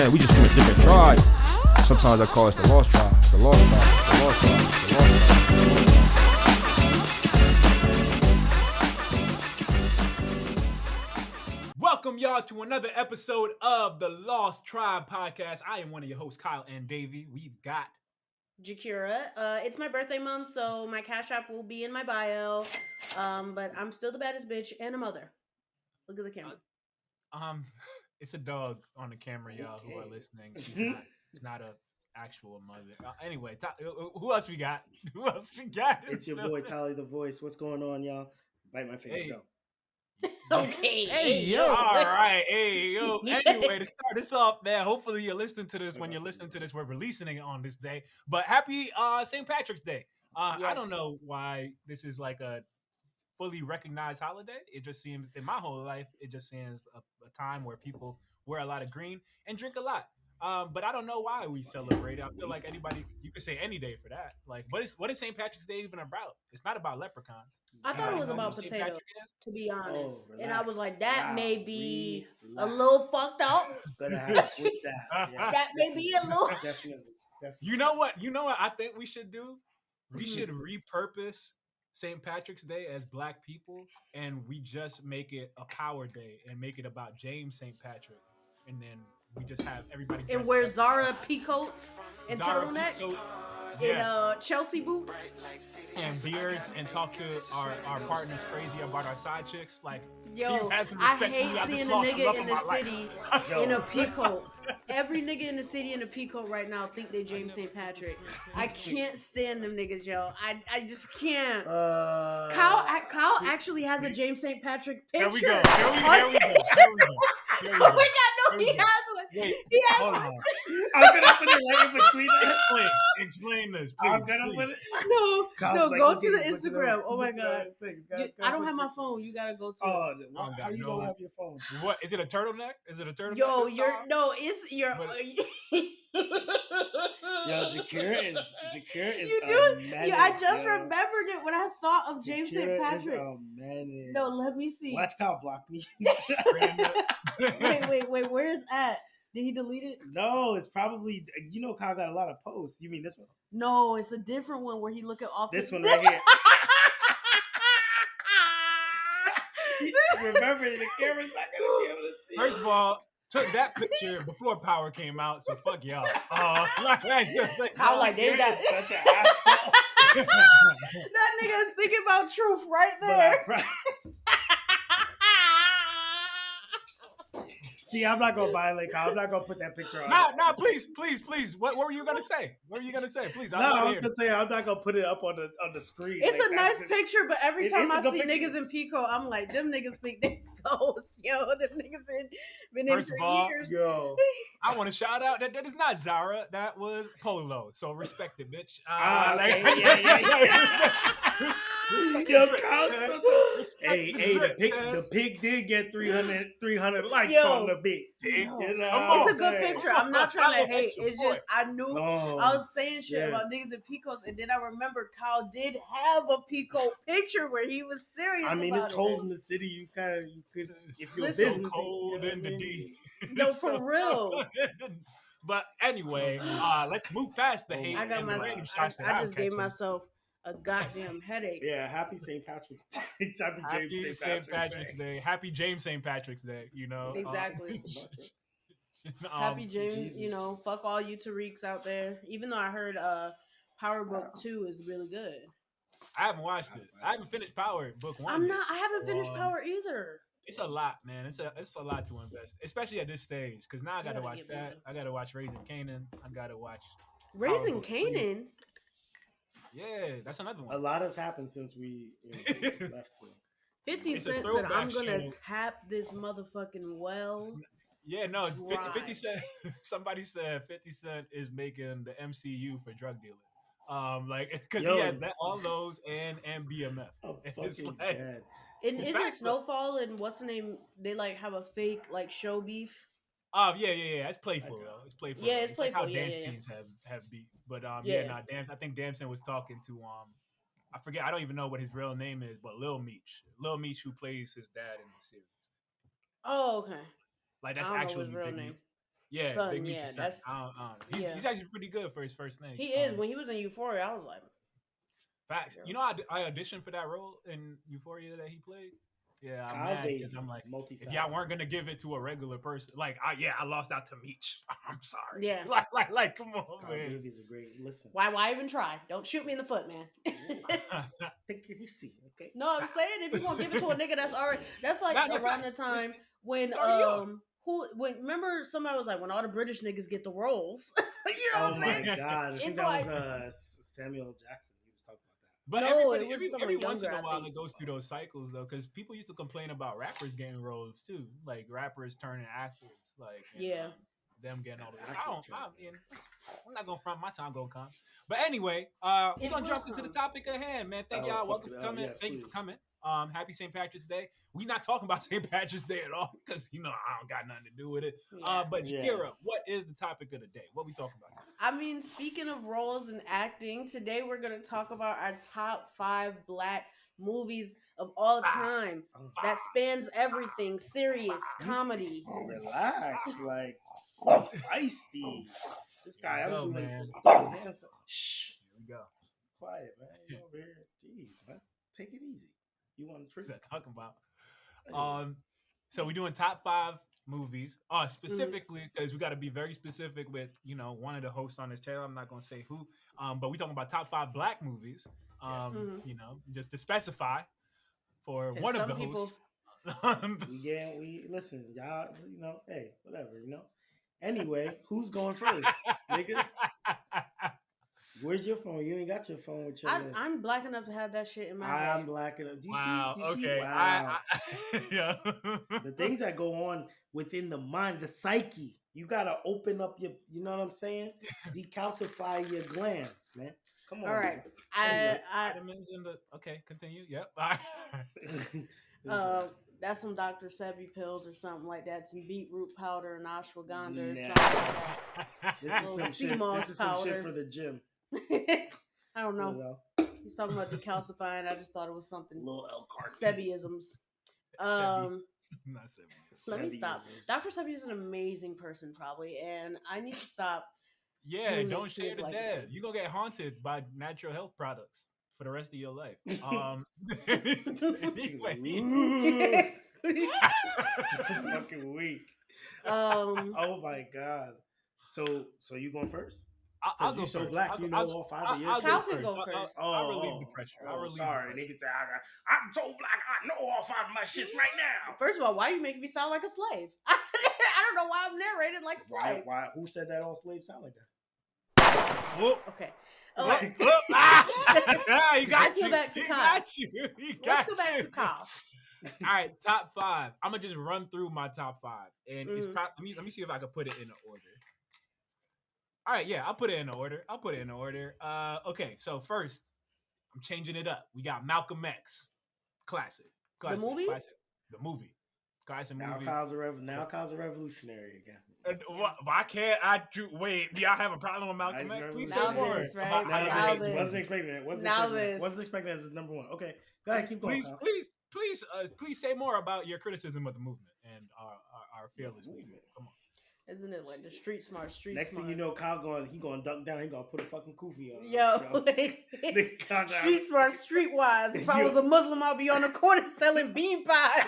saying? We just from a different tribe. Sometimes I call us the Lost Tribe. The Lost Tribe. The Lost Tribe. The Lost Tribe. Welcome y'all to another episode of the Lost Tribe podcast. I am one of your hosts, Kyle and Davey. We've got Jakira. It's my birthday month, so my Cash App will be in my bio. But I'm still the baddest bitch and a mother. Look at the camera. It's a dog on the camera, y'all who are listening. She's not a actual mother. Anyway, who else we got? Who else we got? It's your boy Tally the Voice. What's going on, y'all? Bite my finger. Hey. Go. Okay. Hey, yo. All right. Hey, yo. Anyway, to start this off, man, hopefully you're listening to this. When you're listening to this, we're releasing it on this day. But happy St. Patrick's Day. Yes. I don't know why this is like a fully recognized holiday. It just seems, in my whole life, it just seems a time where people wear a lot of green and drink a lot. But I don't know why we celebrate it. I feel like anybody, you could say any day for that. Like, what is St. Patrick's Day even about? It's not about leprechauns. I thought it was about St. potatoes, Patrick is? to be honest. Oh, and I was like, that may be a Relax. little fucked up. Gonna have to quit that. Yeah. That may be a little. Definitely. You know what I think we should do? We should repurpose St. Patrick's Day as Black people, and we just make it a power day and make it about James St. Patrick. And then we just have everybody And wear Zara peacoats and Zara turtlenecks peacoats, and yes. Chelsea boots. And beards and talk to our partners crazy about our side chicks. Like, Yo, you had some I respect for me. hate I just seeing a lost the love nigga of in the my life. city Yo. in a peacoat. Every nigga in the city in a peacoat right now think they James St. Patrick. I can't stand them niggas, yo. I just can't. Kyle actually has a James St. Patrick picture. Here we go. Oh my god, no, he has one. Wait, He has hold one. on. I'm gonna put it right in between that. Explain this, please. I'm gonna put it. No, Kyle's like, go look to at the it, look it Instagram. up. Oh my Look at god. things. I don't have my phone. You gotta go to it. Oh, Oh, how you no. don't have your phone? What is it? A turtleneck? Is it a turtleneck? Yo, this you're time? no, it's your. Yo, Jakira is You do. menace, I just yo. remembered it when I thought of James St. Jakira is Patrick. a menace. No, let me see. Watch Kyle block me. Wait. Where's at? Did he delete it? No, it's probably, Kyle got a lot of posts. You mean this one? No, it's a different one where he look at all. This one right here. Remember, the camera's not gonna be able to see. First of all, took that picture before Power came out, so fuck y'all. How like they got Jakira's such an asshole. that nigga is thinking about truth right But there. See, I'm not gonna violate Kyle. I'm not gonna put that picture on. Nah, please. What were you gonna say? Please, No, I'm just saying I'm not gonna put it up on the screen. It's Like, a nice that's just- picture, but every It time is a I good see picture. niggas in Pico, I'm like, them niggas think they ghosts, yo. Them niggas been in First for of all, years. Yo, I want to shout out that is not Zara. That was Polo. So respect it, bitch. okay, yeah. Yo, Kyle's such a... Hey, the pig did get 300 likes Yo. on the bitch. Yo. You know Come what on. It's I'm a good saying? picture. I'm not trying to Follow hate. your It's boy. just I knew No. I was saying shit Yeah. about niggas in Picos, and then I remember Kyle did have a Pico picture where he was serious. I mean, about it's cold it. in the city. You could, if you're Listen, business, cold you know in the what I D. mean? No, So- for real. But anyway, let's move past the hate I got and the random myself. shots that I I'm just gave catching. myself a goddamn headache. Yeah, happy St. Patrick's Day. Happy St. Patrick's Day. Happy James St. Patrick's Day. You know, Exactly. um, Happy James, Jesus. fuck all you Tariqs out there. Even though I heard Power Book 2 is really good. I haven't watched it. I haven't finished Power Book 1 yet. I haven't finished Power either. It's a lot, man. It's a lot to invest, especially at this stage. Because now I got to gotta watch get that. moving. I got to watch Raising Kanan. I got to watch. Raising Book 3. Kanan. Yeah, that's another A one. lot has happened since we left. 50 It's a Cent said, I'm throwback gonna show. tap this motherfucking well. Yeah, no. Dry. 50 Cent. Somebody said 50 Cent is making the MCU for drug dealers. Because he Yo. has all those and BMF. Oh, It's fucking like- dead. And It's isn't facts, but- Snowfall and what's the name? They like have a fake like show beef. Yeah. It's playful Okay. though. It's playful. Yeah, though. it's like how playful. Yeah, dance yeah. teams have beat. But Yeah. I think Damson was talking to I forget. I don't even know what his real name is, but Lil Meech, who plays his dad in the series. Oh, okay. Like that's I don't know actually his real big name. news. Yeah, Son, Big Meech yeah, is son. that's He's actually pretty good for his first name. he is. When he was in Euphoria, I was like, facts. You know, I auditioned for that role in Euphoria that he played. Yeah, I'm Kyle mad because I'm like, if y'all weren't gonna give it to a regular person, like, I lost out to Meech. I'm sorry. Yeah. Like, come on, Kyle man. Davies is a great listen. why even try? Don't shoot me in the foot, man. Take it easy, okay? No, I'm saying if you want to give it to a nigga that's like Nah, around the time when remember somebody was like when all the British niggas get the roles. You know what I'm saying? My god, I think It's that like- was Samuel Jackson. He was talking about that. But No, everybody, it was every someone once in a younger, I while, think. it goes through those cycles though, because people used to complain about rappers getting roles too, like rappers turning actors, like them getting all the. I'm not gonna front my time gonna come. But anyway, we're gonna jump into the topic at hand, man. Thank y'all. Welcome for coming. Yes, Thank you please. for coming. Happy St. Patrick's Day. We're not talking about St. Patrick's Day at all because I don't got nothing to do with it. But Shakira, what is the topic of the day? What we talking about today? I mean, speaking of roles and acting, today we're going to talk about our top 5 black movies of all time. That spans everything: serious, comedy. Relax, like feisty. This guy, I'm doing man. Shh. Here we go. Quiet, man. You over here? Jeez, man. Take it easy. You want to trick? What's that talking about? So we're doing top 5 movies. Specifically because we got to be very specific with one of the hosts on this channel. I'm not gonna say who. But we're talking about top 5 black movies. Just to specify for one of the hosts. we listen, y'all. Hey, whatever. Anyway, who's going first, niggas? Where's your phone? You ain't got your phone with your list. I'm black enough to have that shit in my I'm head. black enough. Do you see? Okay. Wow. Yeah. The things that go on within the mind, the psyche. You gotta open up your. You know what I'm saying? Decalcify your glands, man. Come on. All right. Vitamins in the. Okay, continue. Yep. That's some Dr. Sebi pills or something like that. Some beetroot powder and ashwagandha or something like that. This is some shit. This is some shit for the gym. I don't know. He's talking about decalcifying. I just thought it was something. Little L Sebiisms. Not Sebi. Let me stop. Dr. Sebi is an amazing person, probably, and I need to stop. Yeah, don't share the dead. You're gonna get haunted by natural health products for the rest of your life. Anyway. Fucking weak. Oh my god. So you going first? I'll go so first. black, all 5 of yours. Cal can go first. I'll relieve the pressure. Sorry, nigga. I'm so black. I know all 5 of my shits right now. First of all, why you make me sound like a slave? I don't know why I'm narrated like a slave. Why? Who said that all slaves sound like that? Okay. He got you. Back to Kyle. Let's go back to Kyle. All right, top 5. I'm gonna just run through my top 5, and it's probably let me see if I can put it in order. All right, yeah, I'll put it in order. Okay, so first, I'm changing it up. We got Malcolm X, classic. The movie. Classic now movie. Now Kyle's a revolutionary again. Why can't I do? Wait, do y'all have a problem with Malcolm X? Please say more. Wasn't expecting it. Wasn't expecting it as number 1. Okay, go ahead. Keep going. Please say more about your criticism of the movement and our fearless movement. Come on. Isn't it like the street smart? Next thing you know, Kyle he gonna duck down. He gonna put a fucking kufi on. Yo, street smart, streetwise. If I was a Muslim, I'd be on the corner selling bean pies.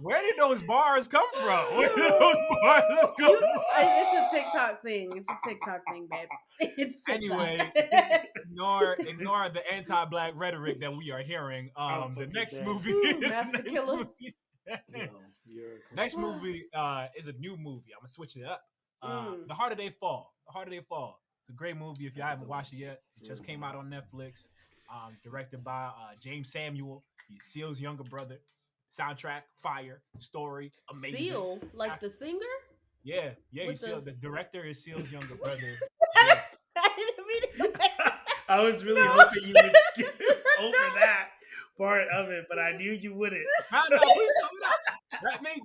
Where did those bars come from? It's a TikTok thing. It's a TikTok thing, babe. It's TikTok. Anyway, ignore the anti-black rhetoric that we are hearing. The next movie, Master Killer. Next movie is a new movie. I'm gonna switch it up. The Harder They Fall. It's a great movie. If y'all haven't watched it yet, it just came out on Netflix. Directed by James Samuel. He's Seal's younger brother. Soundtrack, fire. Story, amazing. Seal, like the singer? Yeah. The director is Seal's younger brother. I was really hoping you would skip over that part of it, but I knew you wouldn't. No,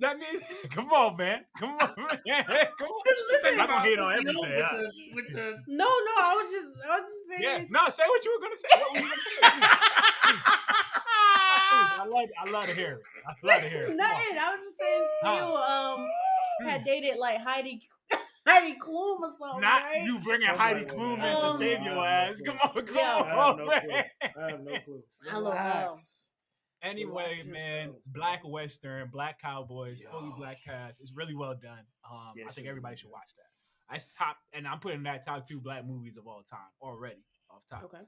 that means. Come on, man. Come on. Listen, I'm gonna hate on everything. No, I was just saying. Yeah, no, say what you were gonna say. What were you gonna say? I love to hear it. Nothing. I was just saying, Seal. had dated like Heidi Klum or something, Not right? you bringing Somebody Heidi like Klum that. in to Um, save I your have no ass. clue. Come on, Yo. I have on, no man. clue. I have no clue. Hello. Relax. Anyway, Relax man, yourself, black bro. Western, black cowboys, Yo. fully black cast. It's really well done. Yeah, I it's think really everybody well should done. watch that. That's top, and I'm putting that top 2 black movies of all time already off top. Okay.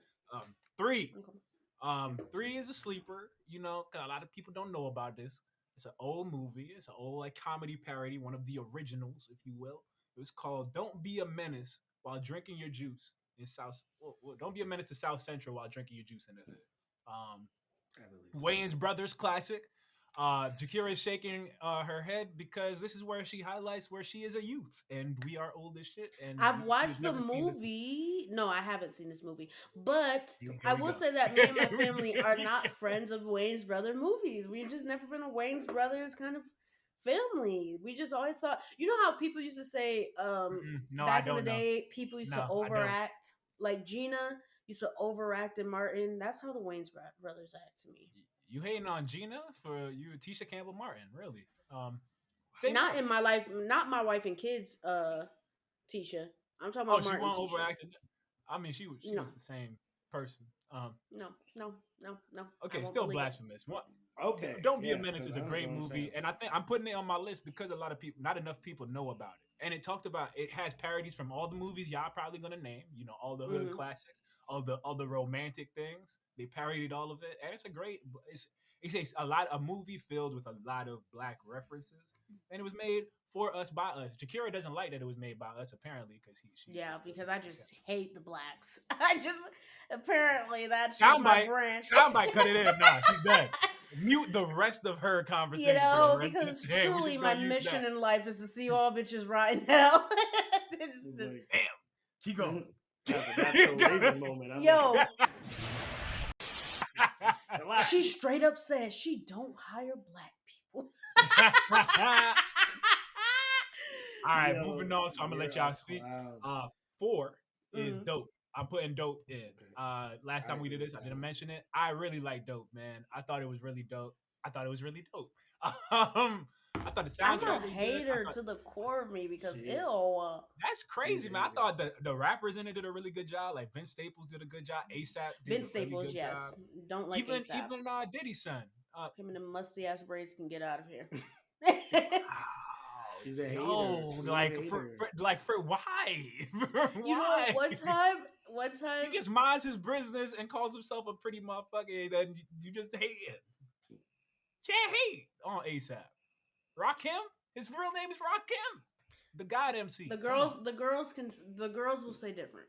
3. Okay. 3 is a sleeper. You know, 'cause a lot of people don't know about this. It's an old movie. It's an old like comedy parody, one of the originals, if you will. It was called "Don't Be a Menace While Drinking Your Juice in South." Well, don't be a menace to South Central while drinking your juice in the hood. I believe so. Wayans Brothers classic. Jakira is shaking her head because this is where she highlights where she is a youth and we are old as shit. And I've she has watched the never seen this. movie. No, I haven't seen this movie. But Here I we will go. say that me and my Here we family go. are not friends of Wayne's brother movies. We've just never been a Wayne's brothers kind of family. We just always thought, you know how people used to say No, I back in the don't know. day, people used to No, I don't. overact. Like Gina used to overact in Martin. That's how the Wayne's brothers act to me. You hating on Gina for you, Tisha Campbell Martin? Really? Say Not more. in my life, not my wife and kids, Tisha. I'm talking Oh, about she Martin won't Tisha. overact. I mean, she No. was the same person. No. I Okay, won't still believe it. blasphemous. What? Okay. Don't Be a yeah, Menace 'cause is a that's great what I'm movie, saying. and I think I'm putting it on my list because a lot of people, not enough people, know about it. And it talked about it has parodies from all the movies y'all probably gonna name. You know, all the hood classics, all the romantic things. They parodied all of it, and it's a great. It's a movie filled with a lot of black references, and it was made for us by us. Jakira doesn't like that it was made by us apparently because she Yeah, just because doesn't I like just hate the blacks. I just apparently that's that. just my branch. Soundbite, cut it in. Nah, she's done. Mute the rest of her conversation You for the know, rest of the because day. We're truly just my gonna use mission that. in life is to see all bitches right now. It's like, Damn, keep going. that's a Raven moment. I'm Yo, like, relax. she straight up said she don't hire black people. All right, Yo, moving on. So I'm gonna let you're y'all a speak. clown. 4 is Mhm. Dope. I'm putting Dope in. Okay. Last time we did this, I didn't mention it. I really like Dope, man. I thought it was really dope. I thought the I'm soundtrack a was good. hater to the core of me because She is. ew. That's crazy, He's man. I angry. thought the rappers in it did a really good job. Like Vince Staples did a good job. ASAP did Vince a really Staples, good yes. job. Don't like Even ASAP. Diddy's son. Him and the musty ass braids can get out of here. Wow, She's a hater. yo, She's like a hater. for why? Why? You know, one time, He just minds his business and calls himself a pretty motherfucker, and then you just hate him. Can't hate on ASAP. Rakim? His real name is Rakim. The God MC. the girls will say different.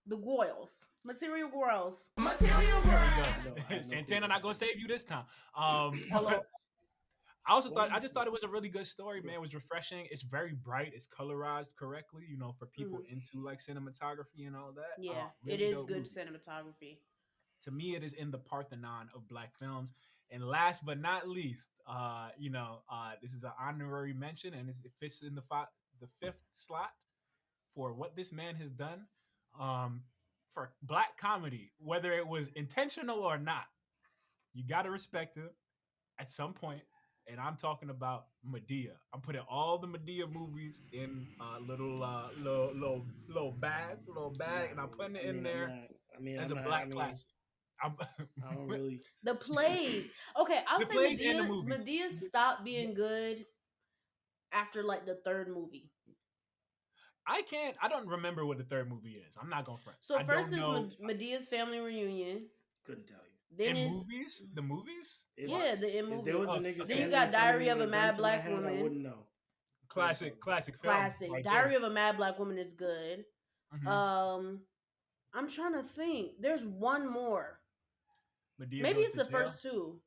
The Goyles, material girls. Material No, I know Santana clue. not gonna save you this time. Hello. I just thought it was a really good story, man. It was refreshing. It's very bright. It's colorized correctly, you know, for people into like cinematography and all that. Yeah, Really it is dope good movie. cinematography. To me, it is in the Parthenon of black films. And last but not least, this is an honorary mention, and it fits in the fifth slot for what this man has done for black comedy, whether it was intentional or not. You got to respect him at some point. And I'm talking about Medea. I'm putting all the Medea movies in a little bag, and I'm putting it in there as a black classic. I don't really. The plays. Okay, I'll The say plays and the movies. Medea stopped being good after like the third movie. I don't remember what the third movie is. I'm not gonna front. So I first is know. Medea's family reunion. Couldn't tell you. Then In is movies? The movies? yeah, the in If movies. there was a Oh, nigga then you standing got in front Diary me of a with gun Mad to my Black head, I Woman. wouldn't know. Classic film. Classic. Right Diary there. of a Mad Black Woman is good. Mhm. I'm trying to think. There's one more. Medea Maybe Goes it's to the Jail. first two.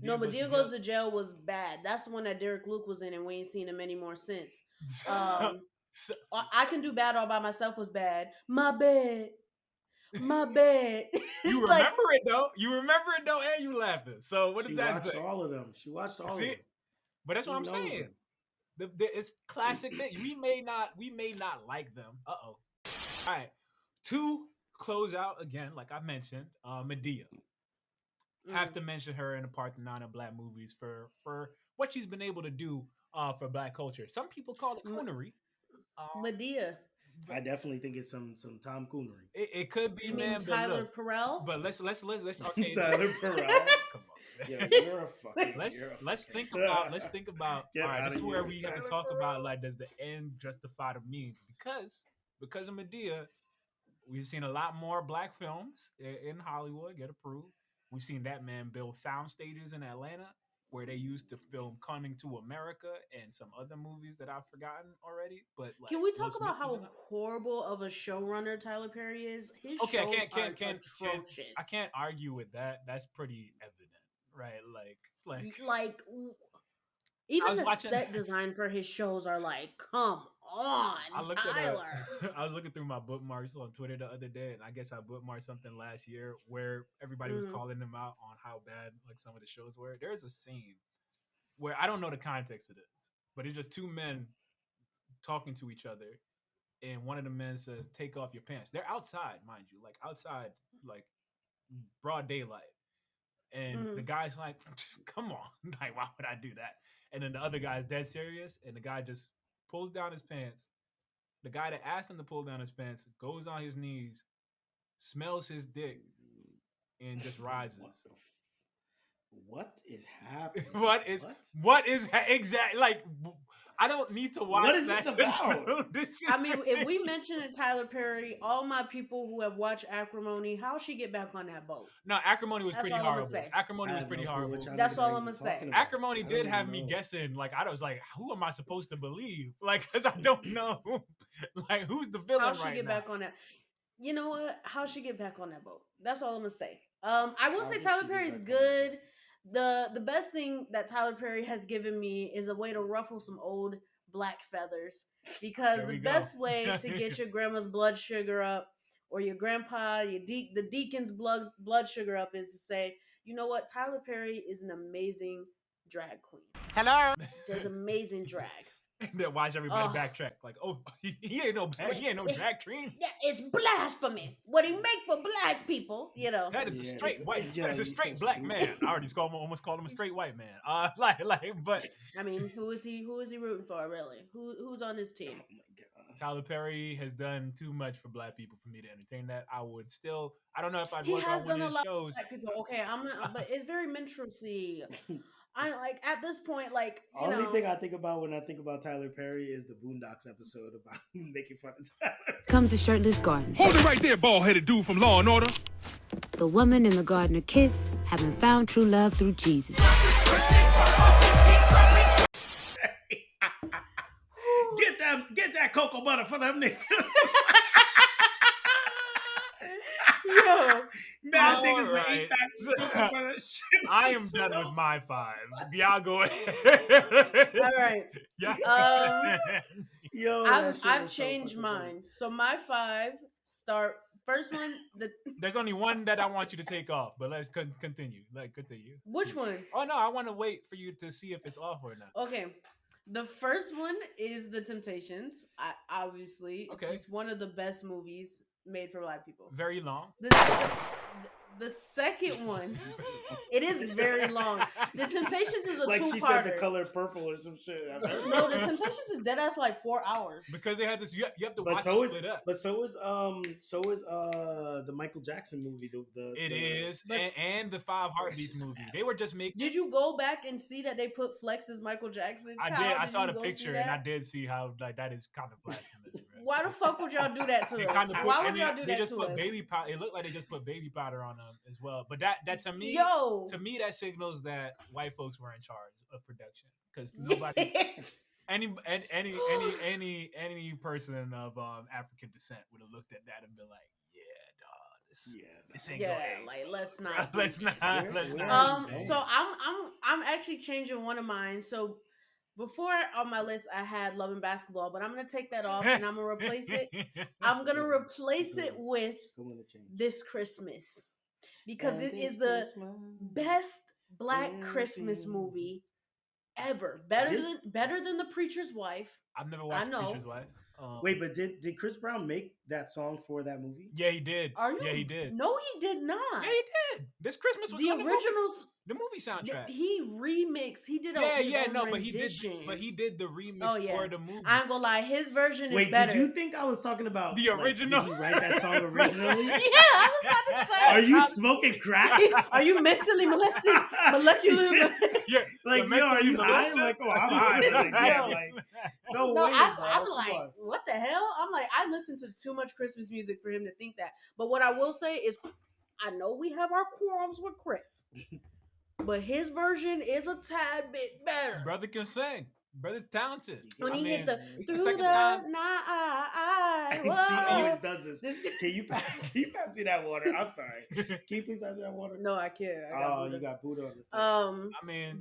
No, Medea Goes to Jail was bad. That's the one that Derek Luke was in, and we ain't seen him anymore since. I Can Do Bad All By Myself was bad. My bad. You Like, remember it though. And you laughing. So what does She that watched say? all of them. She watched all of See? them. But that's She what I'm knows saying. them. It's classic. We may not like them. All right. To close out again, like I mentioned, Medea. Have to mention her in the Parthenon of black movies for what she's been able to do for Black culture. Some people call it coonery. Medea. I definitely think it's some Tom Coonery. It could be, You mean man. Tyler But look, Perel? but let's okay. Tyler Perel. Come on. Yo, you're a fucking. Let's think about. Let's think about. Get All right, outta this is where here, we have to Tyler talk about, Perel. like, does the end justify the means? Because of Medea, we've seen a lot more black films in Hollywood get approved. We've seen that man build sound stages in Atlanta where they used to film Coming to America and some other movies that I've forgotten already. But like, Can we Will talk Smith about was in how it. horrible of a showrunner Tyler Perry is? His Okay, shows are atrocious. atrocious. I can't argue with that. That's pretty evident, right? Like I even was the watching. set design for his shows are like, come on, I looked Tyler. I was looking through my bookmarks on Twitter the other day, and I guess I bookmarked something last year where everybody was calling them out on how bad like some of the shows were. There's a scene where I don't know the context of this, but it's just two men talking to each other, and one of the men says, "Take off your pants." They're outside, mind you, like outside, like broad daylight. And the guy's like, "Come on, like why would I do that?" And then the other guy's dead serious, and the guy just pulls down his pants. The guy that asked him to pull down his pants goes on his knees, smells his dick, and just rises. What is happening? What is exactly like? I don't need to watch. What is that this about? I mean, if we mention it, Tyler Perry, all my people who have watched Acrimony, how she get back on that boat? No, Acrimony was That's pretty all I'ma horrible. say. Acrimony was pretty horrible. That's all I'm gonna say. Acrimony did have me guessing. Like I was like, who am I supposed to believe? Like, because I don't know. Like, who's the villain How right now? she get back on that? You know what? How she get back on that boat? That's all I'm gonna say. I will say Tyler Perry's good. The best thing that Tyler Perry has given me is a way to ruffle some old black feathers, because the best way to get your grandma's blood sugar up, or your grandpa, the deacon's blood sugar up, is to say, you know what, Tyler Perry is an amazing drag queen. Hello. Does amazing drag. And then watch everybody backtrack. Like, oh, he ain't no drag queen. Yeah, it's blasphemy. What he make for black people, you know. That is a straight white. It's a straight black man. I already almost called him a straight white man. But I mean, who is he rooting for, really? Who's on his team? Oh my God. Tyler Perry has done too much for black people for me to entertain that. I don't know if I'd He work has on done one of a his lot shows. for black people. Okay, but it's very minstrelsy. I like at this point, like Only thing I think about when I think about Tyler Perry is the Boondocks episode about making fun of Tyler. Comes a shirtless gardener. Hold it right there, bald-headed dude from Law and Order. The woman and the gardener kiss, having found true love through Jesus. Get that cocoa butter for them niggas. yo, Mad niggas with right. 8 packs of cocoa butter. I am done with my 5. Y'all go ahead. all right. Yeah. Yo, I've changed mine. So my 5 start. First one, There's only one that I want you to take off, but let's continue. Continue. which one? Oh no, I want to wait for you to see if it's off or not. Okay. The first one is The Temptations. Obviously, Okay. it's just one of the best movies made for black people. Very long. The second one, it is very long. The Temptations is a like two-parter. she said, the color purple or some shit. No, The Temptations is dead ass like 4 hours. Because they had this. You have to But watch so it is split up. the Michael Jackson movie. It is, and the 5 Heartbeats movie. They were just making. Did you go back and see that they put Flex as Michael Jackson? I Kyle, did. I saw you the go see picture, that? and I did see how like that is kind of blasphemous. Bro. Why the fuck would y'all do that to They us? kind of Why would y'all do they that just to put us? baby powder. It looked like they just put baby powder on them as well. But that to me, Yo, to me that signals that white folks were in charge of production because nobody, any person of African descent would have looked at that and been like, yeah, dog, this ain't gonna age, like let's bro. not. let's not. So I'm actually changing one of mine. So before on my list I had Love and Basketball, but I'm gonna take that off and I'm gonna replace it. I'm gonna replace it with This Christmas, because it is the best black Christmas movie ever. Better than The Preacher's Wife. I've never watched I know. Preacher's Wife. Wait, but did Chris Brown make that song for that movie? Yeah, he did. Are you? Yeah, he did. No, he did not. Yeah, he did. This Christmas was The on originals. the movie soundtrack. He remixed. He did his own rendition. But he did the remix for the movie. I ain't gonna lie, his version is Wait, better. did you think I was talking about the original? Did he write that song originally? Yeah, I was about to say. Are you smoking crack? Are you mentally molested? Molecular? Yeah, Like, yo, are you high? I'm like, oh, I'm high. Like, yeah, like, no way. I'm bro. like, Come on. what the hell? I'm like, I listen to too much Christmas music for him to think that. But what I will say is, I know we have our quarrels with Chris, but his version is a tad bit better. Brother can sing. Brother's talented. When he hit the it's through the the second time. night, She always does this. This- Can you pass me that water? I'm sorry. Can you please pass me that water? No, I can't. You got Buddha on the thing.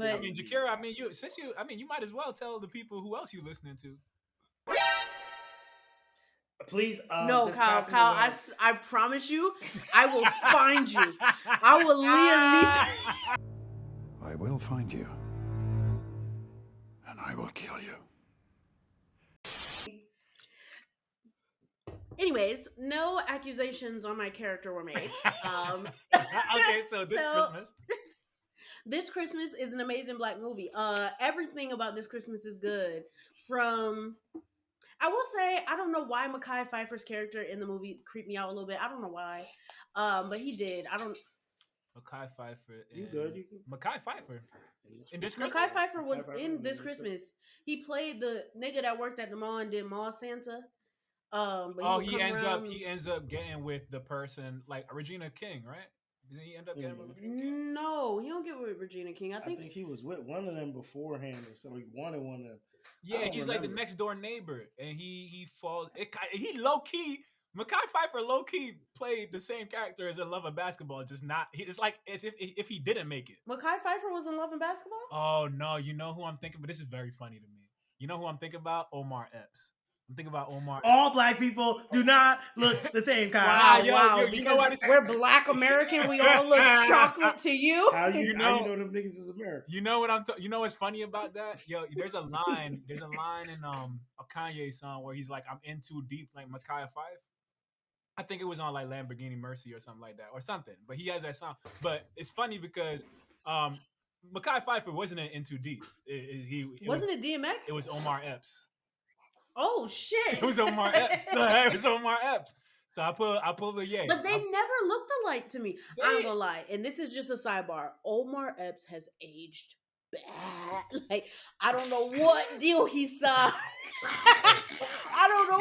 I mean, Jakira. You might as well tell the people who else you listening to. Please, no, just Kyle. pass me Kyle, the water. I promise you, I will find you. I will Liam Neeson. I will find you. And I will kill you. Anyways, no accusations on my character were made. Okay, so Christmas. This Christmas is an amazing Black movie. Everything about this Christmas is good. From, I will say, I don't know why Mekhi Phifer's character in the movie creeped me out a little bit. I don't know why, but he did. I don't. Mekhi Phifer. You good? Mekhi Phifer. In this Mekhi Christmas. Phifer was in This Christmas. He played the nigga that worked at the mall and did Mall Santa. But he ends up getting with the person like Regina King, right? Did he end up getting with Regina King? No, he don't get with Regina King. I think he was with one of them beforehand, or so he wanted one of them. Yeah, he's like the next door neighbor, and he falls. He low key. Mekhi Phifer low key played the same character as in Love and Basketball, just not. It's like as if he didn't make it. Mekhi Phifer was in Love and Basketball. Oh no, you know who I'm thinking, but this is very funny to me. You know who I'm thinking about? Omar Epps. I'm thinking about Omar. All Black people do not look the same, Kyle. Wow, you know why we're Black American. We all look chocolate to you. How you know them niggas is American? You know what you know what's funny about that? Yo, there's a line in a Kanye song where he's like, "I'm in too deep," like Mekhi Phifer. I think it was on like Lamborghini Mercy or something like that, or something. But he has that song. But it's funny because Mekhi Phifer wasn't in Too Deep. Wasn't it DMX? It was Omar Epps. Oh shit! It was Omar Epps. It was Omar Epps. So I pulled the yay. But they never looked alike to me. I'm gonna lie, and this is just a sidebar. Omar Epps has aged bad. Like I don't know what deal he signed. I don't know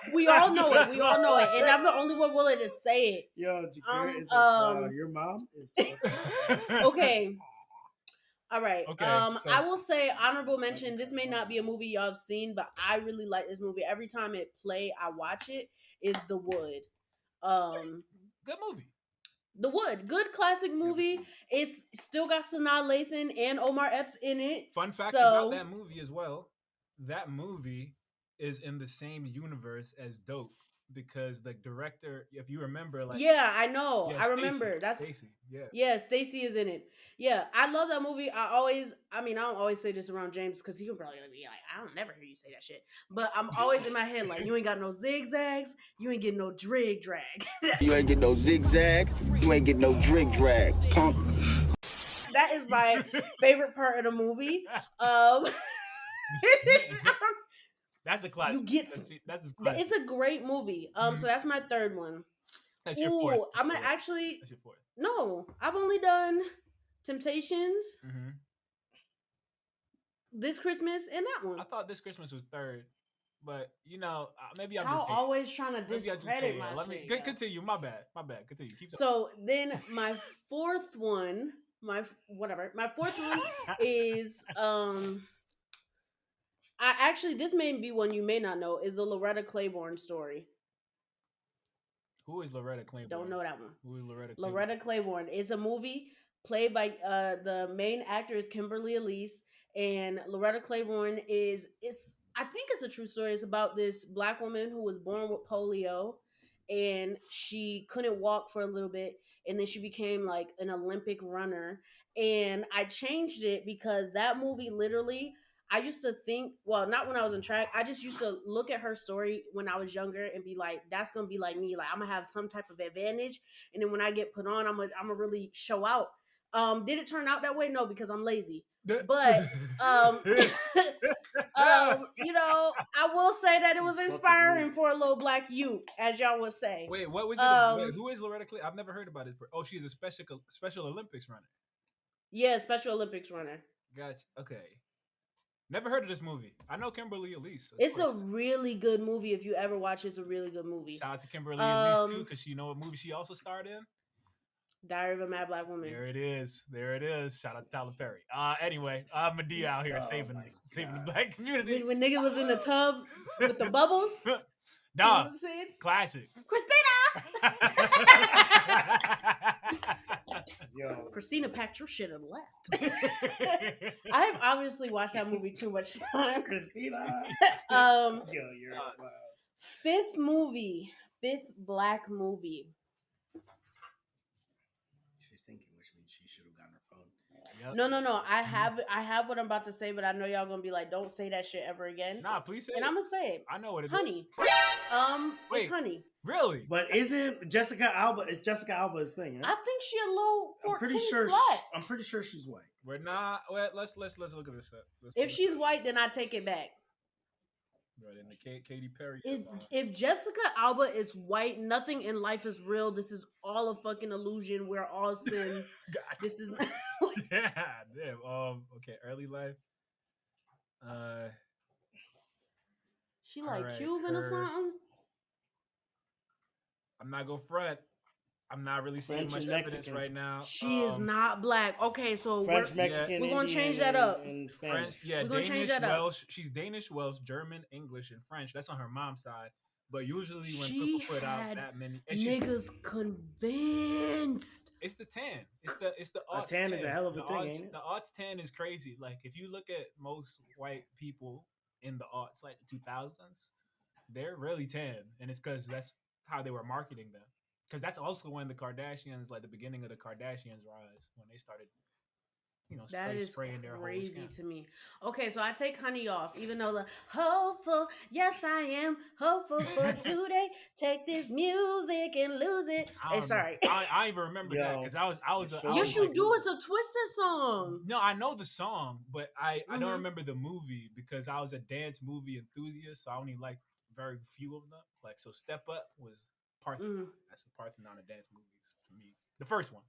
what. We all know it. We all know it, and I'm the only one willing to say it. Yo, Jakira is like, your mom is okay. All right. Okay, so I will say honorable mention. This may not be a movie y'all have seen, but I really like this movie. Every time it play, I watch it. Is The Wood. Good movie. The Wood, good classic movie. It's still got Sanaa Lathan and Omar Epps in it. Fun fact about that movie as well. That movie is in the same universe as Dope because the director, if you remember, like I know, I remember. That's Stacey. Stacey is in it. Yeah, I love that movie. I don't always say this around James because he can probably be like, I don't never hear you say that shit. But I'm always in my head like, you ain't got no zigzags, you ain't getting no drig drag. You ain't get no zigzag, you ain't get no drig drag, punk. That is my favorite part of the movie. That's a classic. That's a classic. It's a great movie. So that's my third one. That's your fourth. I'm gonna actually. That's your fourth. No, I've only done Temptations, This Christmas, and that one. I thought This Christmas was third, but maybe I'm How just always trying to discredit my Let me shit. continue. My bad. Continue. Keep so then my fourth one, my fourth one is this may be one you may not know, is the Loretta Claiborne story. Who is Loretta Claiborne? Don't know that one. Who is Loretta Claiborne? Loretta Claiborne is a movie played by the main actor is Kimberly Elise, and Loretta Claiborne I think it's a true story. It's about this Black woman who was born with polio, and she couldn't walk for a little bit, and then she became like an Olympic runner. And I changed it because that movie literally, I used to think, well, not when I was in track. I just used to look at her story when I was younger and be like, that's gonna be like me. Like I'm gonna have some type of advantage, and then when I get put on, I'm gonna really show out. Did it turn out that way? No, because I'm lazy. But you know, I will say that it was inspiring for a little black youth, as y'all would say. Wait, what was it? Who is Loretta Clear? I've never heard about this. Oh, she's a Special Olympics runner. Yeah, Special Olympics runner. Gotcha. Okay. Never heard of this movie. I know Kimberly Elise. It's a really good movie. If you ever watch it, it's a really good movie. Shout out to Kimberly Elise too, because you know what movie she also starred in? Diary of a Mad Black Woman. There it is. There it is. Shout out to Tyler Perry. Anyway, Medea out here saving the black community. When nigga was in the tub with the bubbles. Nah, you know what I'm saying? Classic. Christina! Yo. Christina packed your shit and left. I have obviously watched that movie too much time. Christina. Yo, you're wild. Fifth black movie. She's thinking, which means she should have gotten her phone. No. I have what I'm about to say, but I know y'all gonna be like, don't say that shit ever again. Nah, please say and it. I'm gonna say it. I know what it Honey. is. Wait, it's Honey. Really? But isn't Jessica Alba? It's Jessica Alba's thing. Right? I think she a little 14 I'm pretty sure. black. I'm pretty sure she's white. We're not. Well, let's look at this up. If she's white, then I take it back. Right in the Katy Perry. If Jessica Alba is white, nothing in life is real. This is all a fucking illusion. We're all sins. This is not yeah, damn. Okay, early life. She like right, Cuban or something? I'm not gonna front. I'm not really seeing much evidence right now. She is not black. Okay, so French, Mexican, we're gonna Indian, change that up. And French, yeah, we're gonna Danish, change that Welsh. up. She's Danish, Welsh, German, English, and French. That's on her mom's side. But usually when She people put out had that many, niggas convinced. it's the tan. It's the aughts tan is a hell of a thing, ain't it? The aughts tan is crazy. Like if you look at most white people in the aughts, like the 2000s, they're really tan, and it's because that's how they were marketing them. Because that's also when the Kardashians, like the beginning of the Kardashians' rise, when they started, you know, spraying their whole crazy skin. to me. Okay, so I take Honey off, even though the hopeful, yes I am hopeful for today. Take this music and lose it. Hey, sorry, I even remember that because I was. Yes, you do. It's a Twister song. No, I know the song, but I don't Mhm. remember the movie because I was a dance movie enthusiast, so I only liked very few of them. Like so, Step Up was Parthenon. That's the Parthenon of dance movies to me. The first one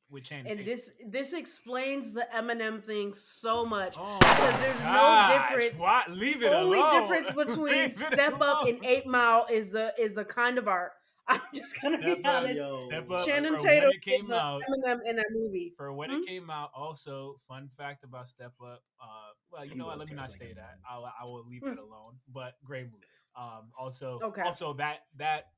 with Channing And Tatum. this explains the Eminem thing so much Oh because there's no difference. What? Leave it The alone. only difference between Leave it Step Up alone. and 8 Mile is the kind of art. I'm just gonna be honest. Step Up. Channing for Tatum when it came is out. Eminem in that movie. For when it came out, also fun fact about Step Up. Well, you know what? Let me not say that. I will leave it alone. But great movie. Also that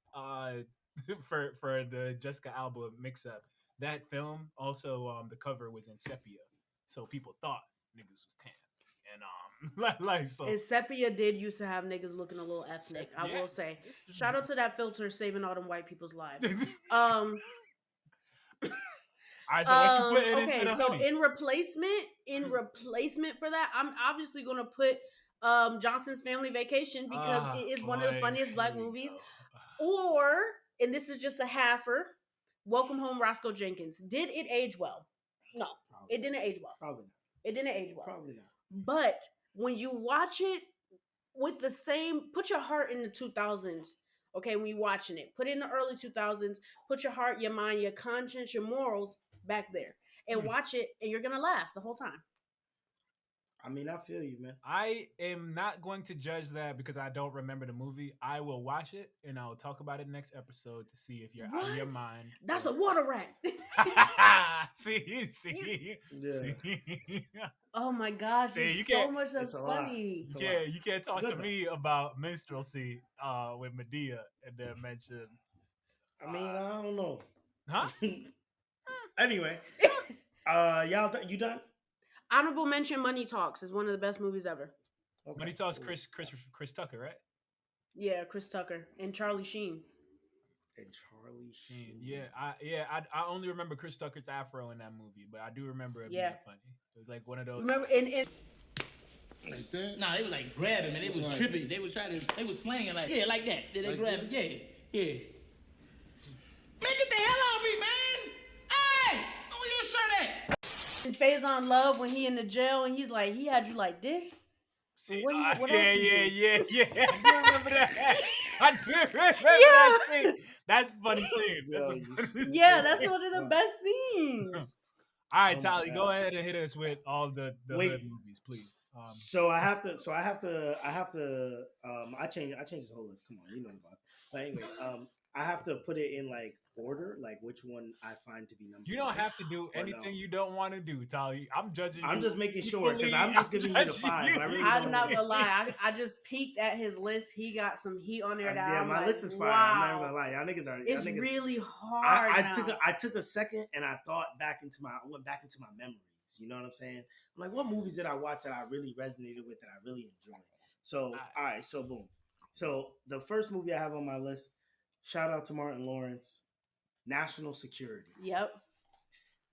for the Jessica Alba mix up. That film also the cover was in sepia, so people thought niggas was tan, and like so. And sepia did used to have niggas looking a little ethnic. I will say, shout out to that filter saving all them white people's lives. All right, so what you put in okay, instead of so Honey? in replacement for that, I'm obviously gonna put Johnson's Family Vacation because it is one of the funniest black movies. Or, and this is just a halfer, Welcome Home, Roscoe Jenkins. Did it age well? No, it didn't age well. Probably not. It didn't age well. Probably not. But when you watch it with the same, put your heart in the 2000s. Okay, when you're watching it, put it in the early 2000s. Put your heart, your mind, your conscience, your morals back there, and watch it, and you're gonna laugh the whole time. I mean, I feel you, man. I am not going to judge that because I don't remember the movie. I will watch it and I'll talk about it next episode to see if you're out of your mind. That's a water rat. see. Oh my gosh, there's so much that's funny. Yeah, you can't talk to me about minstrelsy with Medea and then mention. I mean, I don't know. Huh? Anyway, y'all, you done? Honorable mention: Money Talks is one of the best movies ever. Okay. Money Talks, Chris Tucker, right? Yeah, Chris Tucker and Charlie Sheen. And Charlie Sheen. I only remember Chris Tucker's afro in that movie, but I do remember it being funny. It was like one of those. Remember, and Like that? Nah, they was like grabbing, man. They was tripping. They was slanging like like that. They Like grabbed, this? yeah. Man, get the hell out of me, man! Hey, where your shirt at? And Faison Love when he in the jail and he's like, he had you like this. See, What else yeah. he did? I do remember that. I do remember that scene. That's funny scene. That's one of the best scenes. All right, Tally, go ahead and hit us with all the hood movies, please. I changed this whole list. Come on, you know about it. But anyway, I have to put it in like order, like which one I find to be number. You don't have to do anything you don't want to do, Tally. I'm judging. I'm you just making sure because equally. I'm just giving you the judging 5. you. I really I'm don't not know. gonna lie. I just peeked at his list. He got some heat on there. That Yeah, I'm my like, list is fire. wow. I'm not even gonna lie. Y'all niggas are. It's y'all niggas, really hard. I took a second and I went back into my memories. You know what I'm saying? I'm like, what movies did I watch that I really resonated with, that I really enjoyed? So, all right, so boom. So the first movie I have on my list, shout out to Martin Lawrence, National Security. Yep.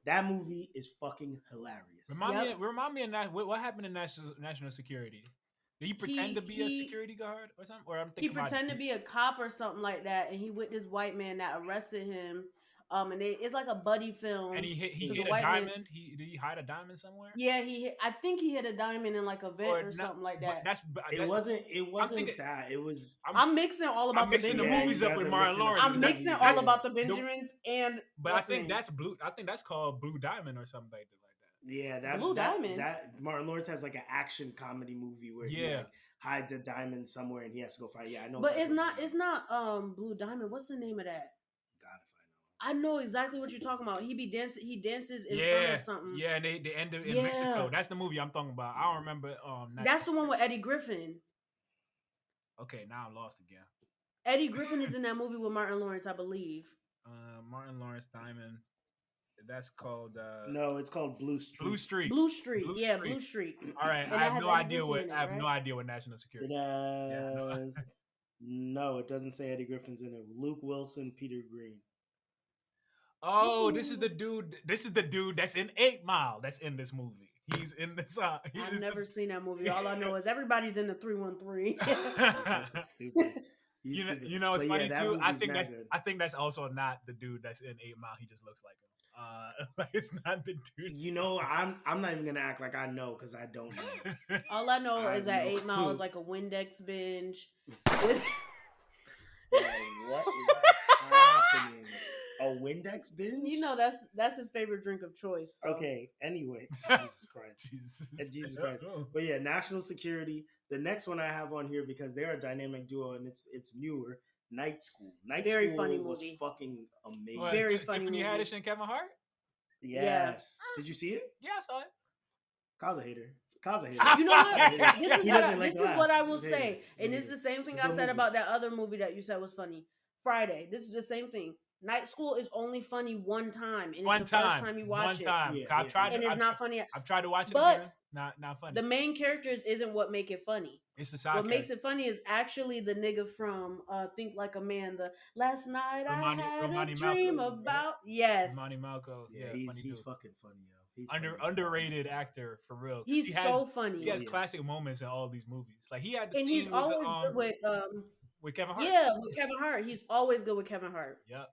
That movie is fucking hilarious. Remind me of that. What happened in National Security? Did he pretend to be a security guard or something? Or I'm thinking he pretended to be a cop or something like that, and he with this white man that arrested him. And it's like a buddy film. And he hit a diamond. Did he hide a diamond somewhere? Yeah, I think he hit a diamond in like a vent or something like that. It wasn't that. It was. I'm mixing all about the Benjamins. The movies up with Martin Lawrence. I'm mixing all about the Benjamins and. But I think that's blue. I think that's called Blue Diamond or something like that. Yeah, that Blue Diamond. That Martin Lawrence has like an action comedy movie where he like hides a diamond somewhere and he has to go find. Yeah, I know. But it's not Blue Diamond. What's the name of that? I know exactly what you're talking about. He dances in front of something. Yeah, and they end up in Mexico. That's the movie I'm talking about. I don't remember. That's the one with Eddie Griffin. Okay, now I'm lost again. Eddie Griffin is in that movie with Martin Lawrence, I believe. Martin Lawrence Diamond. That's called. No, it's called Blue Street. Blue Street. Blue Street. All right, I have no idea what. I have no idea what National Security. It does. No, it doesn't say Eddie Griffin's in it. Luke Wilson, Peter Green. Oh, this is the dude. This is the dude that's in 8 Mile. That's in this movie. He's in this. I've never seen that movie. All I know is everybody's in the 313. Stupid. You know, it's funny too. I think that's also not the dude that's in 8 Mile. He just looks like him. It's not the dude. You know, I'm not even gonna act like I know because I don't know. All I know is that 8 Mile is like a Windex binge. What is happening? A Windex binge? You know that's his favorite drink of choice. So. Okay. Anyway, Jesus Christ, Jesus Christ. But yeah, National Security. The next one I have on here because they're a dynamic duo and it's newer. Night School. Very School funny was movie. fucking amazing. What, Very funny. Tiffany movie. Haddish and Kevin Hart. Yes. Did you see it? Yeah, I saw it. Kyle's a hater. You know what? This is what I will He's a say, hater. and it's the same thing It's a I good said movie. about that other movie that you said was funny. Friday. This is the same thing. Night School is only funny one time, and it's the first time you watch it. Yeah, I've tried. And it's not funny. I've tried to watch it, but again. Not funny. The main characters isn't what make it funny. It's the side. What makes it funny is actually the nigga from Think Like a Man. The last night I had a dream about. Yes, Romani Malco. Yeah, he's fucking funny, yo. He's underrated actor for real. He's so funny. He has classic moments in all these movies. Like he had, and he's always good with Kevin Hart. Yeah, with Kevin Hart. He's always good with Kevin Hart. Yep.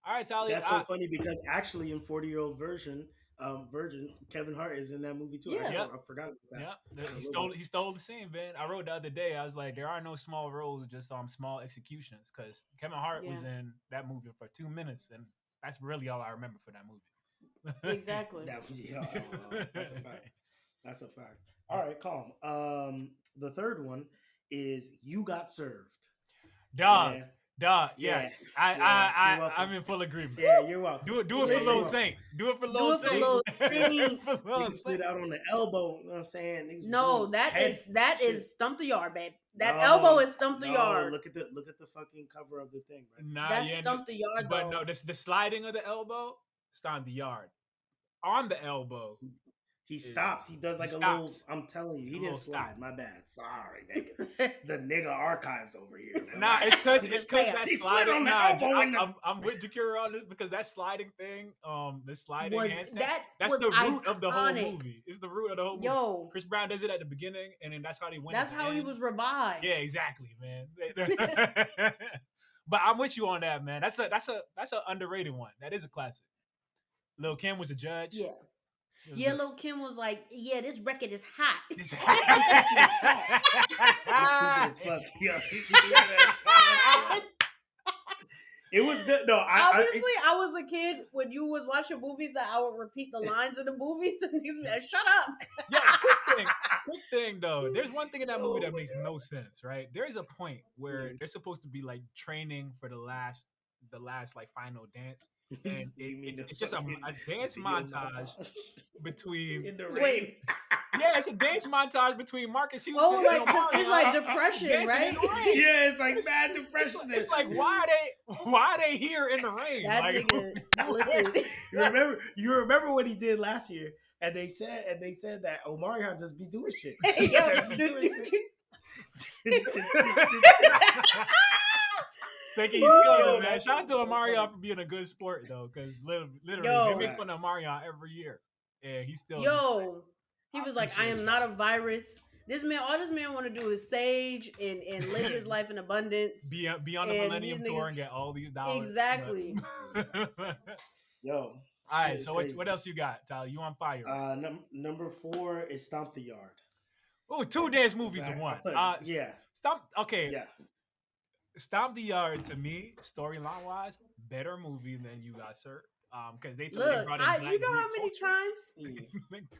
All right, Tally. That's so funny because actually in 40-Year-Old Virgin, Kevin Hart is in that movie too. Yeah. I forgot about that. Yeah, he stole the scene, man. I wrote the other day. I was like, there are no small roles, just small executions. Because Kevin Hart was in that movie for 2 minutes, and that's really all I remember for that movie. Exactly. That's a fact. That's a fact. All right, calm. The third one is You Got Served. Dog. Yeah. Duh, yes. I'm in full agreement. Yeah, you're welcome. Do it for Lil Saint. Do it for Lil Saint. Niggas slid out on the elbow, you know what I'm saying? No, that is Stump the Yard, babe. That elbow is Stump the Yard. Look at the fucking cover of the thing, bro. That's Stump the Yard, though. But no, the sliding of the elbow, Stomp the Yard. On the elbow. He stops. He does like a little. I'm telling you, he didn't slide. My bad. Sorry, nigga. The nigga archives over here. Nah, it's because that he sliding. slid on the Nah, elbow I'm with Jakira on this because that sliding thing, the sliding handstand, that's was the root of the whole iconic. movie. It's the root of the whole movie. Yo, Chris Brown does it at the beginning, and then that's how they win. that's how he was revived. Yeah, exactly, man. But I'm with you on that, man. That's a underrated one. That is a classic. Lil' Kim was a judge. Yeah. Yeah, Lil' Kim was like, "Yeah, this record is hot." It's stupid as fuck. It was good. No, obviously I was a kid when you was watching movies that I would repeat the lines in the movies and he's like, "Shut up." Yeah, quick thing though. There's one thing in that movie that makes no sense, right? There's a point where they're supposed to be like training for the last like final dance, and it's just a dance montage between in the rain. Yeah, it's a dance montage between Marcus Houston. Oh, like and it's like depression, right? Yeah, it's like bad depression. It's like why are they here in the rain? That like, nigga, listen. You remember what he did last year, and they said that Omarion just be doing shit. Thinking he's good, man. Shout out to Omarion for being a good sport though, because literally they make fun of Omarion every year, and he's still he was like, "I am not a virus." All this man want to do is sage and live his life in abundance. Be on the Millennium Tour and get all these dollars. Exactly. Yo. All right, so what else you got, Tyler? You on fire? Number 4 is Stomp the Yard. Oh, 2 dance movies in one. Yeah. Yeah. Stomp the Yard to me, storyline wise, better movie than You Got Served. Because they brought in Black you know how many culture. times?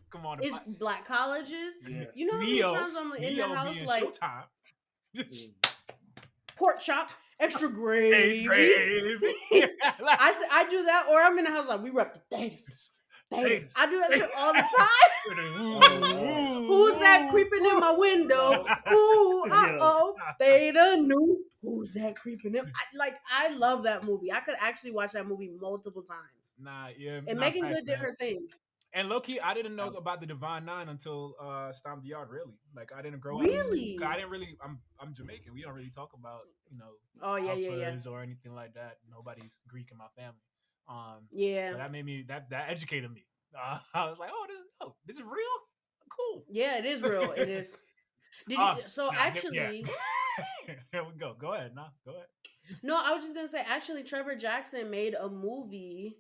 Come on, it's black colleges. Yeah. You know how many times I'm in the house like Showtime. Pork chop, extra gravy. I do that, or I'm in the house like we rep the Tallys. I do that shit all the time. Who's that creeping in my window? Ooh, they done knew. Who's that creeping in? I love that movie. I could actually watch that movie multiple times. Nah, yeah. And Megan Good did her thing. And low key, I didn't know about the Divine Nine until Stomp the Yard. Really, like I didn't grow up. Really? I didn't really. I'm Jamaican. We don't really talk about Oh yeah. or anything like that. Nobody's Greek in my family. Yeah. But that made me that educated me. I was like, oh, this is dope. This is real. Cool. Yeah, it is real. It is. Did you? Actually. Here we go. Go ahead. Go ahead. No, I was just gonna say. Actually, Trevor Jackson made a movie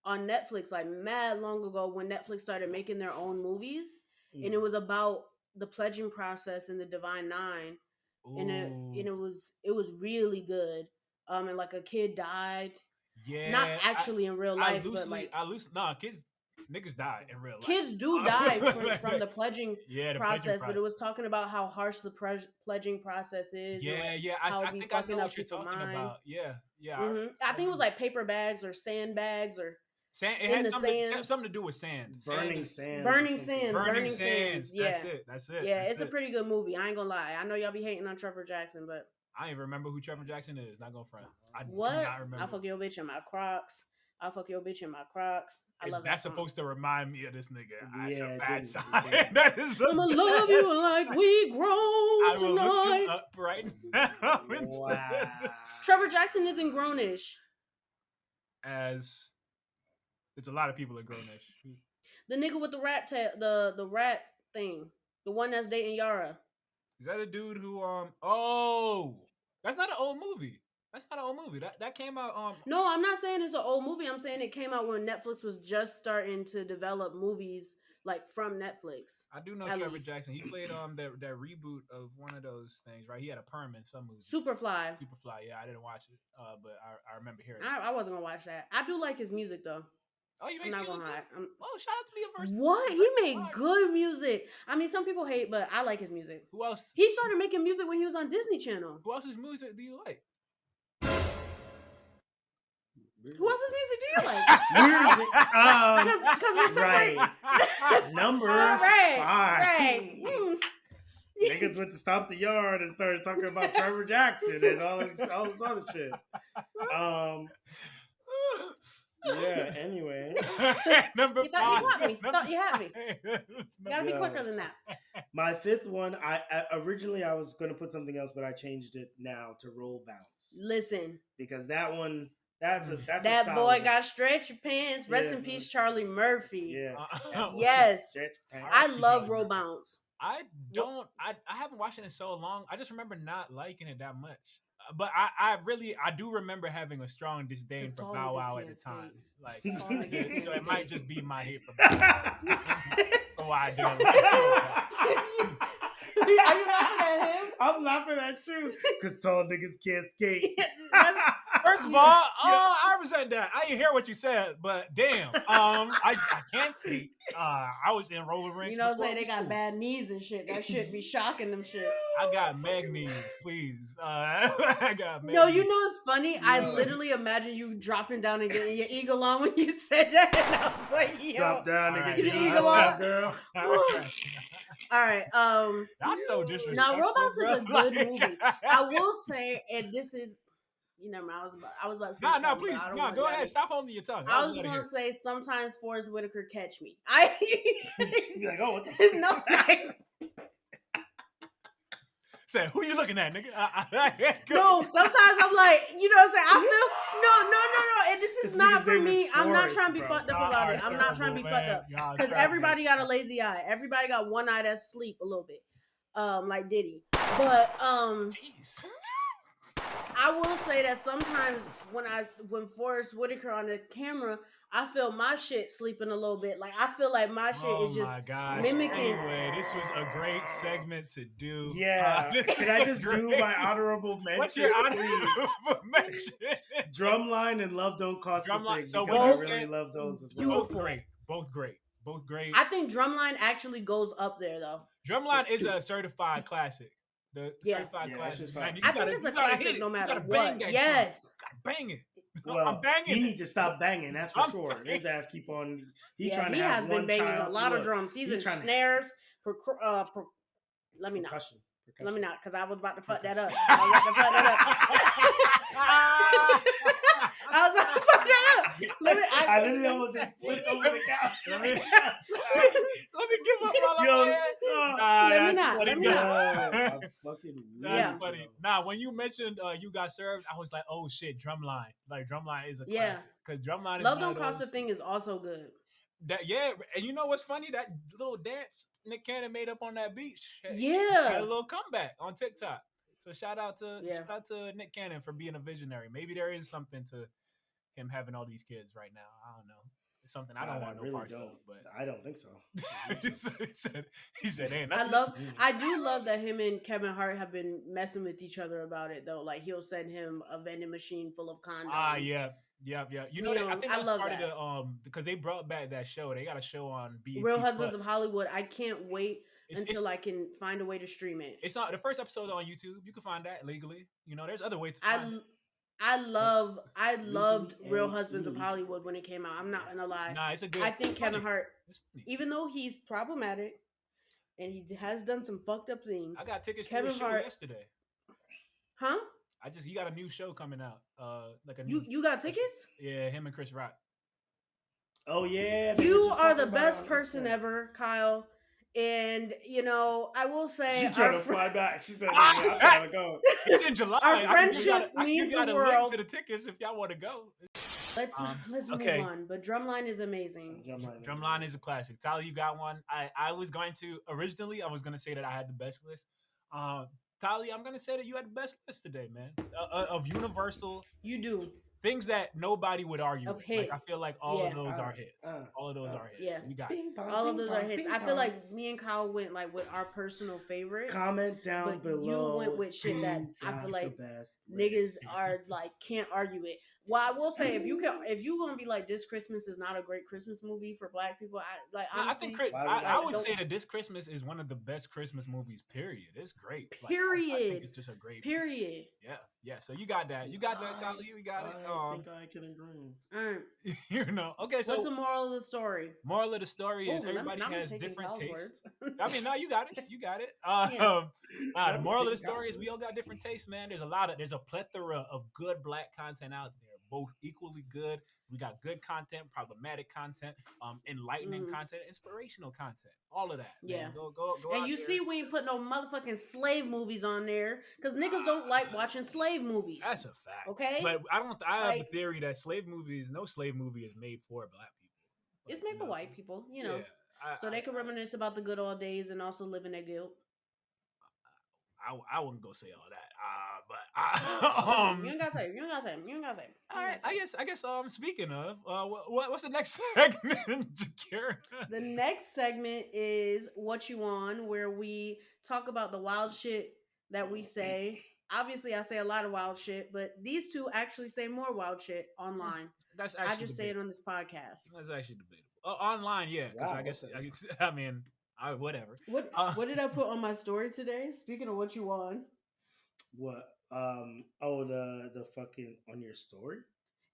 on Netflix like mad long ago when Netflix started making their own movies, and it was about the pledging process in the Divine Nine, and it was really good. And like a kid died. Yeah, not actually in real life, but like niggas die in real life. Kids do die from the pledging process, but it was talking about how harsh the pledging process is. Yeah. I think I know what you're talking about. Yeah. Mm-hmm. I think it was like paper bags or sandbags or sand. It has something to do with sand. Burning sands. Yeah, that's it. Yeah, it's a pretty good movie. I ain't gonna lie. I know y'all be hating on Trevor Jackson, but I ain't remember who Trevor Jackson is. Not gonna front. I do not remember. I fuck your bitch in my Crocs. I fuck your bitch in my Crocs. I love that. That's supposed to remind me of this nigga. That's a bad sign. That is. I'ma love you like we grown I will tonight. look up right now. Wow. Trevor Jackson isn't grownish. As there's a lot of people are grownish. The nigga with the rat the rat thing, the one that's dating Yara. Is that a dude who Oh, that's not an old movie. That's not an old movie. That came out. No, I'm not saying it's an old movie. I'm saying it came out when Netflix was just starting to develop movies like from Netflix. I do know Trevor Jackson. He played that reboot of one of those things, right? He had a perm in some movie. Superfly. Yeah, I didn't watch it, but I remember hearing it. I wasn't gonna watch that. I do like his music though. Oh, you make music too? Oh, shout out to me first. What? He made good music. I mean, some people hate, but I like his music. Who else? He started making music when he was on Disney Channel. Who else's music do you like? Who else's music do you like? Because we're separate. Right. Number 5. Right. Niggas went to Stomp the Yard and started talking about Trevor Jackson and all this other shit. Yeah. Anyway, Number You thought you five. got me. Thought you had me. Number You gotta be Yeah. quicker than that. my fifth one. I originally I was gonna put something else, but I changed it now to roll bounce Listen, because that one. That's a that solid boy one. got stretch pants. Rest Yeah, in peace, so- Charlie Murphy. Yeah. Yes. Stretch pants. I love Roll Bounce. I haven't watched it in so long. I just remember not liking it that much. But I do remember having a strong disdain Because for tall Bow niggas Wow at can't the time. skate. Like, Tall niggas can't so it might skate. just be my hate for Bow Wow. So why I didn't like it. Are you laughing at him? I'm laughing at you because tall niggas can't skate. First of all, I resent that. I didn't hear what you said, but damn, I can't skate. I was in roller rinks. You know what I'm before saying? They got school. bad knees and shit. That shit be shocking them shits. I got meg knees, please. I got meg No, knees. you know it's funny? I literally imagine you dropping down and getting your eagle on when you said that. And I was like, yo. Drop down All and right, get Get your your eagle eagle on, on. girl. All right. That's so disrespectful. Now, Roll Bounce is a bro. good movie. I will say, and this is, you know, I was about to say No, something, but please, I don't no, wanna go drag ahead. it. Stop holding your tongue. I was Let it going hear to it. say sometimes Forrest Whitaker catch me. Be like, oh, what the fuck? No, is that? Said, who you looking at, nigga? no, sometimes I'm like, you know what I'm saying? I feel, no. And this is This not nigga's for name me. is I'm not Forrest, trying to be bro. fucked up Y'all about are it. I'm not trying to be terrible, fucked up. man. Y'all are Because terrible. everybody got a lazy eye. Everybody got one eye that's sleep a little bit. Like Diddy. But Jeez. I will say that sometimes when Forrest Whitaker on the camera, I feel my shit sleeping a little bit. Like I feel like my shit is just my gosh. mimicking. Anyway, this was a great segment to do. Yeah. This Can I was just do great. my honorable mention? What's your please? honorable mention? Drumline and Love Don't Cost a Drumline. Thing. So because when I you really said- love those as Beautiful. well. Both great. I think Drumline actually goes up there though. Drumline is a certified classic. The Yeah. certified Yeah, that's classic. just fine. Man, you I think gotta- it's you a gotta hit classic it. no You matter gotta bang what. that Yes. drum. You gotta bang it. Well, I'm banging he it. needs to stop banging. That's for I'm sure. banging. His ass keep on. He Yeah, trying to he have has one been banging child. a lot of Look, drums. He's he in trying to- snares. Let me not. Percussion. Let me not, because I was about to fuck that up. Percussion. I was about to fuck that up. Let me. I literally almost just flipped over the couch. Let me give up while I'm Yo, ahead. stop. Nah, Let me that's not, funny. let me Yo, not. I'm fucking weak. That's Yeah. funny. Nah, when you mentioned You Got Served, I was like, oh shit, Drumline. Like Drumline is a Yeah. classic. Because Drumline is Love one of Don't Cost a those- Thing is also good. Yeah, and you know what's funny? That little dance Nick Cannon made up on that beach had a Yeah. little comeback on TikTok. So shout out to Yeah. Nick Cannon for being a visionary. Maybe there is something to him having all these kids right now. I don't know. It's something I don't God, want no really parts don't. of. But I don't think so. he said, ain't I nothing. do love that him and Kevin Hart have been messing with each other about it though. Like he'll send him a vending machine full of condoms. Yeah. You know, I think I that's love part that. of the because they brought back that show. They got a show on BET Real Husbands Plus. of Hollywood. I can't wait until It's- I can find a way to stream it. It's not the first episode on YouTube. You can find that legally. You know, there's other ways to find it. I loved Real and Husbands of Eve. Hollywood when it came out. I'm not gonna lie. Nah, it's a good. I think it's Kevin funny. Hart, It's funny. even though he's problematic and he has done some fucked up things, I got tickets Kevin to a show Hart- yesterday. huh? He got a new show coming out. Like a new, You got tickets? yeah, him and Chris Rock. Oh yeah, they were You just are talking the about it best on person Instagram. ever, Kyle. And you know, I will say, She trying to fly back. She said, "Yeah, I'm trying to go." It's in July. Our I can friendship give means y'all the link world. to the tickets if y'all want to go. let's okay. move on. But Drumline is amazing. Drumline is a classic. Tally, you got one. I was going to originally. I was going to say that I had the best list. Tally, I'm going to say that you had the best list today, man. Of universal You do. things that nobody would argue Of with. Like, I hits. feel like all of Yeah. those are hits. All of those are hits. Yeah. You got Bing bong, All of bing those are bong, hits. bing I feel bong. like me and Kyle went like with our personal favorites. Comment down but below. you went with shit that who I got feel the like best niggas list. are like can't argue it. Well, I will say if you gonna be like this Christmas is not a great Christmas movie for Black people, I think honestly, I would don't- say that this Christmas is one of the best Christmas movies. Period. It's great. Like, I Period. think it's just a great. period. Yeah. So you got that. You got that, Tally. We got it. I think I can agree. All right. You know. Okay. So What's the moral of the story? moral of the story is Ooh, everybody now I'm has taking different Kyle's tastes. words. I mean, no, you got it. You got it. Yeah. The moral of the story is we all got different tastes, man. There's a plethora of good Black content out there, both equally good. We got good content, problematic content, enlightening content, inspirational content. All of that. Yeah. Man. Go And out you there. see, we ain't put no motherfucking slave movies on there because niggas don't like watching slave movies. That's a fact. Okay, but I don't. I have a Like- theory that no slave movie is made for black people. it's made for white people, you know, Yeah, so they can reminisce about the good old days and also live in their guilt. I wouldn't go say all that. You ain't gotta say. You ain't gotta say. You ain't gotta say. All right, I guess. Speaking of, what's the next segment, Jakira? The next segment is What You On, where we talk about the wild shit that we say. Obviously, I say a lot of wild shit, but these two actually say more wild shit online. That's actually I just say it on this podcast. That's actually debatable. Online, yeah, because Wow, I guess okay. I mean, whatever. What did I put on my story today? Speaking of What You On. What? The fucking on your story.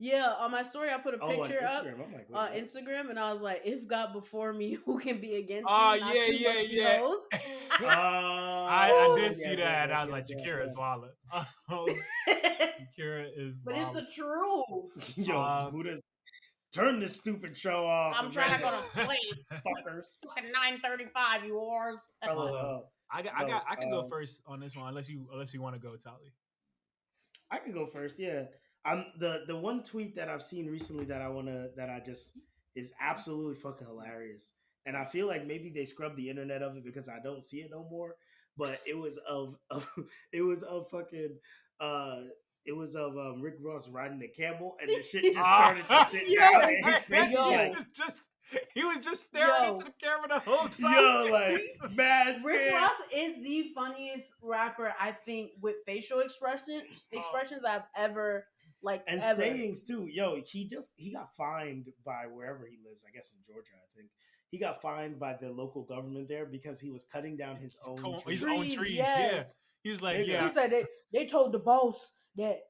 Yeah, on my story, I put a picture up I'm like, wait, on what? Instagram, and I was like, "If God before me, who can be against Oh me?" Not you, musty yeah. hoes. I did see yes, that. yes, I was like, yes, Jakira is yes. wallet. Jakira is. But it's the truth. Yo, Buddha's turn this stupid show off. I'm trying to go to sleep. Fuckers. Fucking 9:35, you whores. I can go first on this one, unless you want to go, Tally. I can go first. Yeah, the one tweet that I've seen recently that I just is absolutely fucking hilarious, and I feel like maybe they scrubbed the internet of it because I don't see it no more. But it was of Rick Ross riding the camel, and the shit just started to sit down, and his face was like. He was just staring into the camera the whole time. Yo, like mad scared. Rick Ross is the funniest rapper, I think, with facial expressions I've ever and ever. sayings too. Yo, he got fined by wherever he lives. I guess in Georgia, I think. He got fined by the local government there because he was cutting down his own trees. His own trees, yes. Yeah. He's like, He said they told the boss that.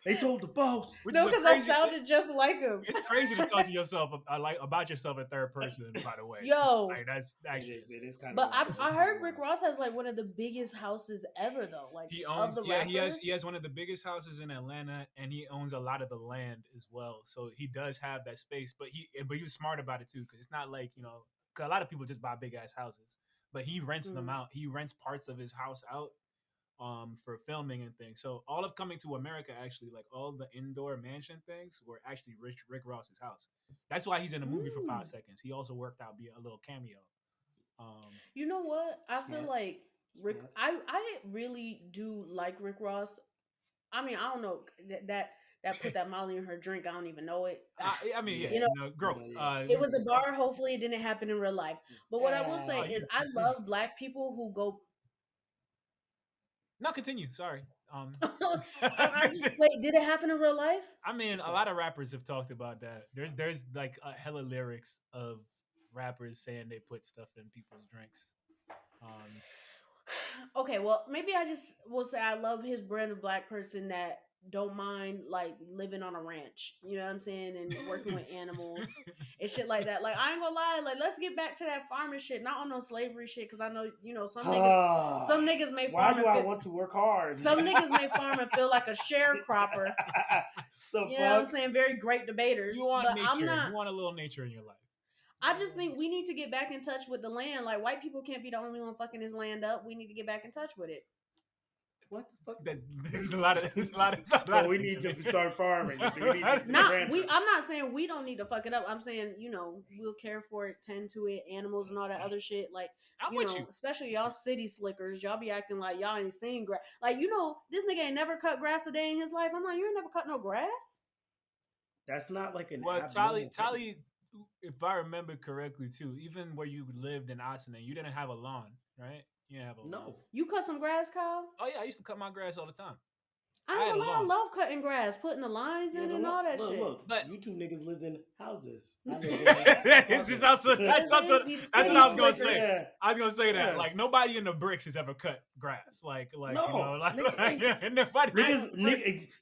They told the boss. No, because I sounded just like him. It's crazy to talk to yourself about yourself in third person. By the way, yo, like, that's actually it is kind of. But I heard Rick Ross has like one of the biggest houses ever, though. Like he owns, of the rappers. he has one of the biggest houses in Atlanta, and he owns a lot of the land as well. So he does have that space, but he was smart about it too, because it's not like, cause a lot of people just buy big ass houses, but he rents them out. He rents parts of his house out. For filming and things. So all of Coming to America, actually, like all the indoor mansion things were actually Rick Ross's house. That's why he's in the movie for 5 seconds. He also worked out a little cameo. You know what? I feel like Rick. I really do like Rick Ross. I mean, I don't know that put that Molly in her drink. I don't even know it. I mean, yeah, growth. It was a bar. Hopefully, it didn't happen in real life. But what I will say is, I love black people who go. No, continue. Sorry. Wait, did it happen in real life? I mean, a lot of rappers have talked about that. There's like a hella lyrics of rappers saying they put stuff in people's drinks. Okay, well, maybe I just will say I love his brand of black person that don't mind like living on a ranch, you know what I'm saying, and working with animals and shit like that. Like, I ain't gonna lie, like, let's get back to that farming shit, not on no slavery shit, because I know, some niggas may farm. Why do I want to work hard? Some niggas may farm and feel like a sharecropper. You know what I'm saying? Very great debaters. You want nature. I'm not, you want a little nature in your life. I just think we need to get back in touch with the land. Like, white people can't be the only one fucking this land up. We need to get back in touch with it. What the fuck? There's a lot of we need to start farming. I'm not saying we don't need to fuck it up. I'm saying, we'll care for it, tend to it, animals and all that other shit. Like, especially y'all city slickers, y'all be acting like y'all ain't seen grass. Like, this nigga ain't never cut grass a day in his life. I'm like, you ain't never cut no grass? That's not like an. Well, Tally, if I remember correctly too, even where you lived in Austin, you didn't have a lawn, right? You didn't have a lawn. You cut some grass, Kyle? Oh yeah, I used to cut my grass all the time. I love cutting grass, putting the lines in and all that shit. Look, but you two niggas lived in houses. That's what I was gonna say. Yeah. I was gonna say that. Yeah. Like, nobody in the bricks has ever cut grass.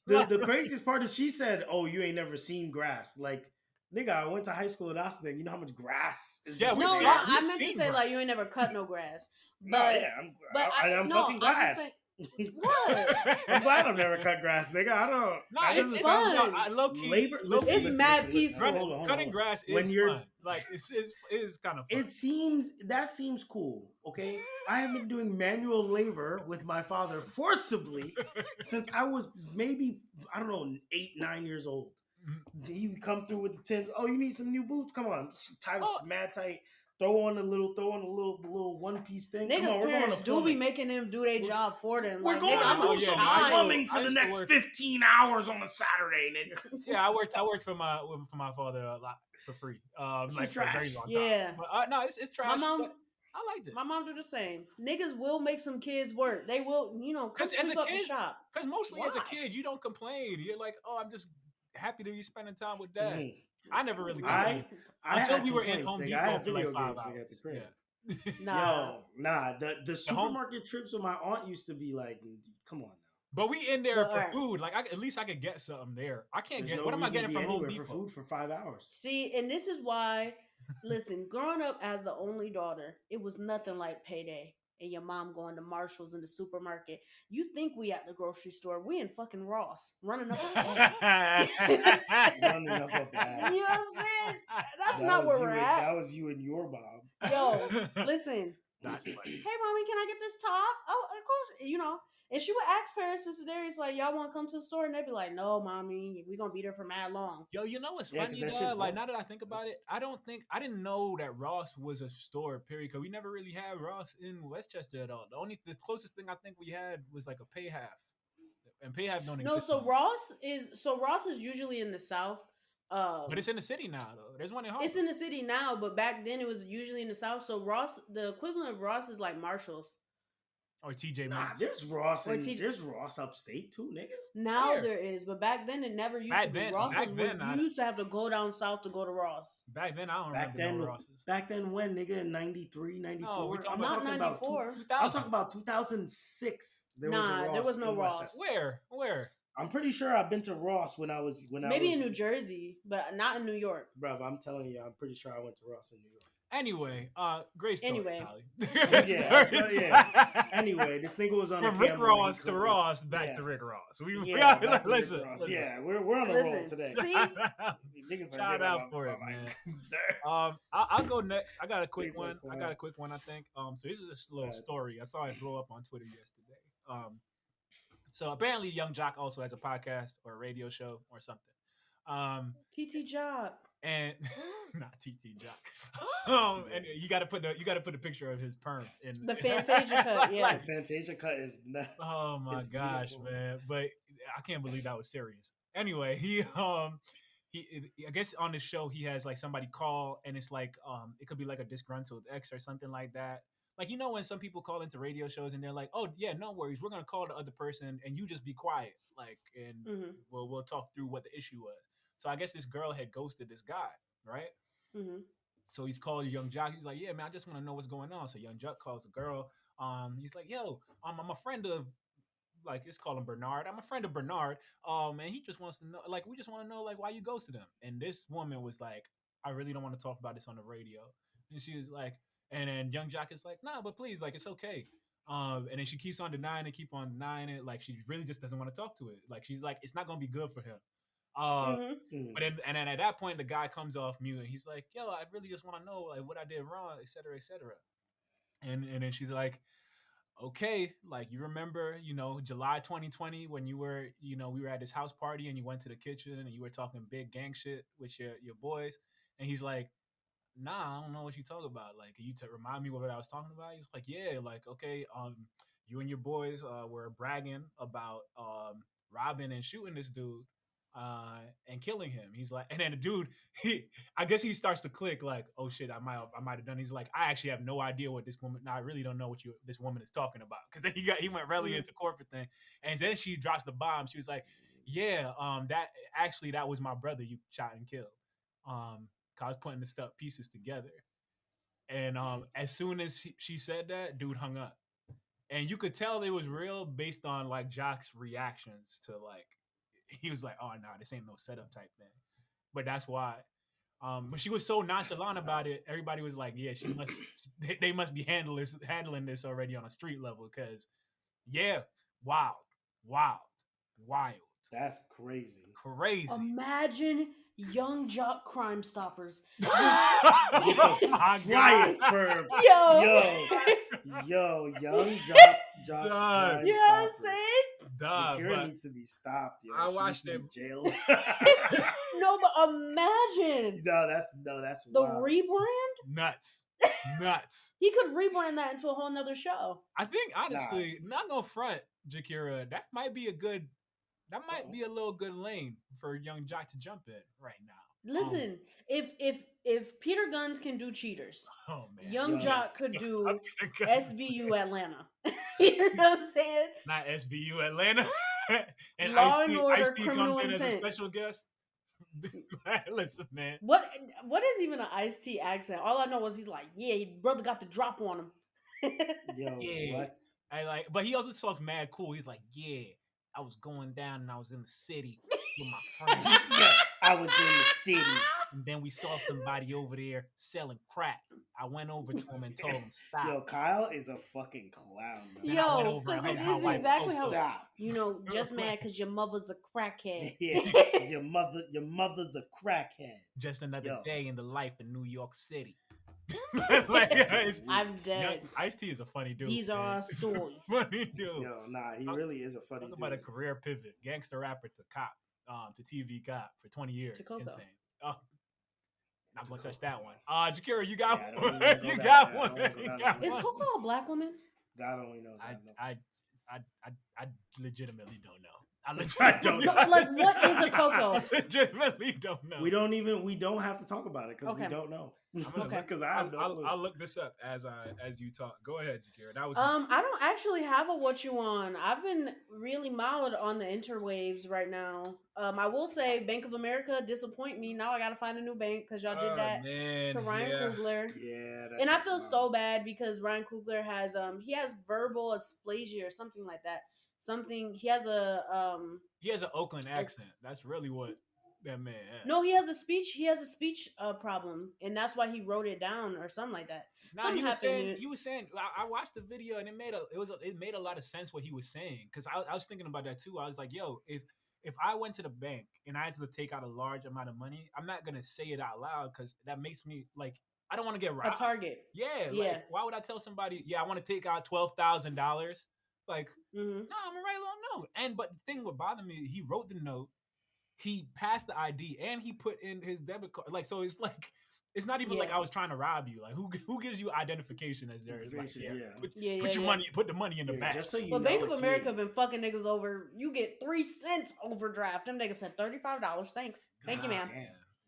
The craziest part is she said, "Oh, you ain't never seen grass." Like, nigga, I went to high school in Austin. You know how much grass is? Yeah, I meant to say grass. Like, you ain't never cut no grass. But, I'm fucking glad. What? I'm glad I've never cut grass, nigga. I don't. Nah, that it's doesn't fun. sound- I low key. Labor. Low Listen, key, It's mad peaceful. Hold on, cutting grass when is you're fun. Like it is kind of fun. It seems cool. Okay, I have been doing manual labor with my father forcibly since I was maybe 8, 9 years old. He would come through with the Timbs. Oh, you need some new boots? Come on, tie them mad tight. Throw on the little one piece thing. Come Niggas' on, we're going parents to do plumbing. be making them do their job for them. We're Like, going nigga, to do I'm some tired. plumbing for I the used to next work- 15 hours on a Saturday, nigga. Yeah, I worked for my father a lot for free. This Like is for a very trash. long time. Yeah. But no, it's trash. My mom, but I liked it. my mom do the same. Niggas will make some kids work. They will, come Because as sweep a up the kid, shop. because mostly as a Why? kid, you don't complain. You're like, oh, I'm just happy to be spending time with dad. Mhm. I never really I complained until had we were in complaints, Home nigga. Depot I had for like video 5 games, hours. nigga, at the crib. Yeah. Nah. Yo, nah. The supermarket trips with my aunt used to be like, come on now. But we in there Well, for alright. food. Like at least I could get something there. I can't There's get. no What am I reason to getting be from Home anywhere for Depot? food for 5 hours. See, and this is why, listen, growing up as the only daughter, it was nothing like payday and your mom going to Marshall's in the supermarket. You think we at the grocery store. We in fucking Ross, running up a bag. Running up a bag. You know what I'm saying? That's That not was where you we're and- at. That was you and your mom. Yo, listen. That's funny. Hey, mommy, can I get this top? Oh, of course. And she would ask parents and Darius, like, y'all want to come to the store? And they'd be like, no, mommy, we going to be there for mad long. Yo, you know what's Yeah, 'cause funny, that dog? shit's Like broke. now that I think about it, I didn't know that Ross was a store. Period. Because we never really had Ross in Westchester at all. The closest thing I think we had was like a Pay Half, and Pay Half don't No, exist. so anymore. Ross is usually in the South. But it's in the city now, though. There's one in Harvard. It's in the city now, but back then it was usually in the South. So Ross, the equivalent of Ross is like Marshall's. Or TJ Nah, Maxx. there's Ross Or and T- there's Ross upstate too, nigga. Now Where? there is, but back then it never used Back to be. then- Ross back was where then, I- you used to have to go down south to go to Ross. Back then, I don't Back remember then, no Rosses. back then when, nigga, in 93, 94? No, we're talking I'm about- Not talking about 94. I'm talking about 2006. There was a Nah, Ross there was no in Ross. Westchester. Where? I'm pretty sure I've been to Ross when I was Maybe in New Jersey, but not in New York. Bruv, I'm telling you, I'm pretty sure I went to Ross in New York. Anyway, great story, Anyway. Tally. Yeah. Anyway, this nigga was on From the Rick camera when he Ross to cooked it. Ross, back Yeah. to Rick Ross. We Yeah, gotta back to Rick listen. Ross. listen. Yeah, we're on a roll Listen, today. see? Niggas are Shout getting out on for it, my man. nerves. I'll go next. I got a quick Please don't one. I think. So this is a little Go ahead. story. I saw it blow up on Twitter yesterday. So apparently Young Jock also has a podcast or a radio show or something. TT Jock. And not TT Jock. And you got to put the picture of his perm in The Fantasia cut, yeah. The Fantasia cut is nuts. Oh my It's gosh, beautiful. man! But I can't believe that was serious. Anyway, he I guess on the show he has like somebody call and it's like it could be like a disgruntled ex or something like that. Like when some people call into radio shows and they're like, "Oh yeah, no worries, we're gonna call the other person and you just be quiet, like, and Mm-hmm. we'll talk through what the issue was." So I guess this girl had ghosted this guy, right? Mm-hmm. So he's called Young Jock. He's like, "Yeah, man, I just want to know what's going on." So Young Jock calls the girl. He's like, "Yo, I'm a friend of." Like, let's call him Bernard. I'm a friend of Bernard. And he just wants to know, like, we just want to know, like, why you ghosted him. And this woman was like, I really don't want to talk about this on the radio. And she was like, and then Young Jock is like, nah, but please, like, it's okay. And then she keeps on denying it. Like, she really just doesn't want to talk to it. Like, she's like, it's not going to be good for him. But then at that point, the guy comes off mute and he's like, yo, I really just want to know, like, what I did wrong, et cetera, et cetera. And then she's like, okay, like, you remember, July 2020 when you were, we were at this house party and you went to the kitchen and you were talking big gang shit with your boys. And he's like, nah, I don't know what you talk about. Like, can you remind me what I was talking about? He's like, yeah, like, okay, you and your boys were bragging about robbing and shooting this dude and killing him. He's like, and then the dude, I guess he starts to click like, oh shit, I might have done. He's like, I actually have no idea what this woman. No, I really don't know what this woman is talking about. Because then he went really into corporate thing, and then she drops the bomb. She was like, yeah, that was my brother you shot and killed. I was putting the pieces together, and as soon as she said that, dude hung up, and you could tell it was real based on like Jock's reactions to like. He was like, oh, no, this ain't no setup type thing. But that's why. But she was so nonchalant about it. Everybody was like, yeah, they must be handling this already on a street level because Yeah, wild. That's crazy. Crazy. Imagine Young Jock Crime Stoppers. Just, Oh my Flyest God. sperm. yo, Young Jock Dog. Crime you know what I'm Stoppers. saying? Duh, Shakira but needs to be stopped, yo. I She watched needs to be it. jailed. No, but imagine no, that's the wild. nuts. He could rebrand that into a whole nother show. I think honestly, not gonna front, Jakira, that might be a little good lane for Young Jock to jump in right now. Listen, if Peter Guns can do Cheaters, Oh man, Young Jock could do Peter Guns. SVU Atlanta. You know what I'm saying? Not SVU Atlanta. And Law and Order, Ice-T Criminal comes in as a Intent. special guest. Listen, man. What is even an Ice-T accent? All I know was he's like, yeah, your brother got the drop on him. Yo, Yeah. what? But he also talks mad cool. He's like, yeah, I was going down and I was in the city with my friends. Yeah, I was in the city. And then we saw somebody over there selling crack. I went over to him and told him stop. Yo, Kyle is a fucking clown. Man. Then I went Yo, over and because met it my is wife. exactly how Stop. you know, just mad because your mother's a crackhead. Yeah, 'cause your mother's a crackhead. Just another Yo. day in the life in New York City. I'm dead. Ice-T is a funny dude. These are man. our stories. Funny dude. Yo, nah, he really is a funny Talk dude. about a career pivot. Gangster rapper to cop, to TV cop for 20 years. To Coco. Insane. Oh, not gonna touch that one. Jakira, you got Yeah, I don't one. wanna go You down got there. I one. don't wanna go You down got there. Is one. Coco a black woman? God only knows. I don't know. I legitimately don't know. I I legitimately don't No, like, what is a Coco? I legitimately don't know. We don't have to talk about it because we don't know. I'm gonna Okay. Because I have no clue. I'll look this up as you talk. Go ahead, Jakira. That was I don't actually have a what you want. I've been really mild on the interwaves right now. I will say Bank of America disappoint me. Now I gotta find a new bank because y'all did that to Ryan Coogler. Yeah, And I feel so bad because Ryan Coogler has he has verbal asplasia or something like that. He has an Oakland accent. That's really what that man has. no, he has a speech problem, and that's why he wrote it down or something like that. No, Something happened. he was saying. I watched the video and it made a lot of sense what he was saying because I was thinking about that too. I was like, yo, if I went to the bank and I had to take out a large amount of money, I'm not gonna say it out loud because that makes me like I don't want to get robbed. A target. Yeah, Yeah. like why would I tell somebody? Yeah, I want to take out $12,000. Like, no, I'm gonna write a little note. And but the thing what bothered me, he wrote the note, he passed the ID, and he put in his debit card. Like, so it's like it's not even like I was trying to rob you. Like, who gives you identification as there? Like, put the money in the back. Just so you But know, Bank of it's America me. been fucking niggas over. You get 3 cents overdraft. Them niggas said $35. Thanks. Thank you, ma'am. Damn.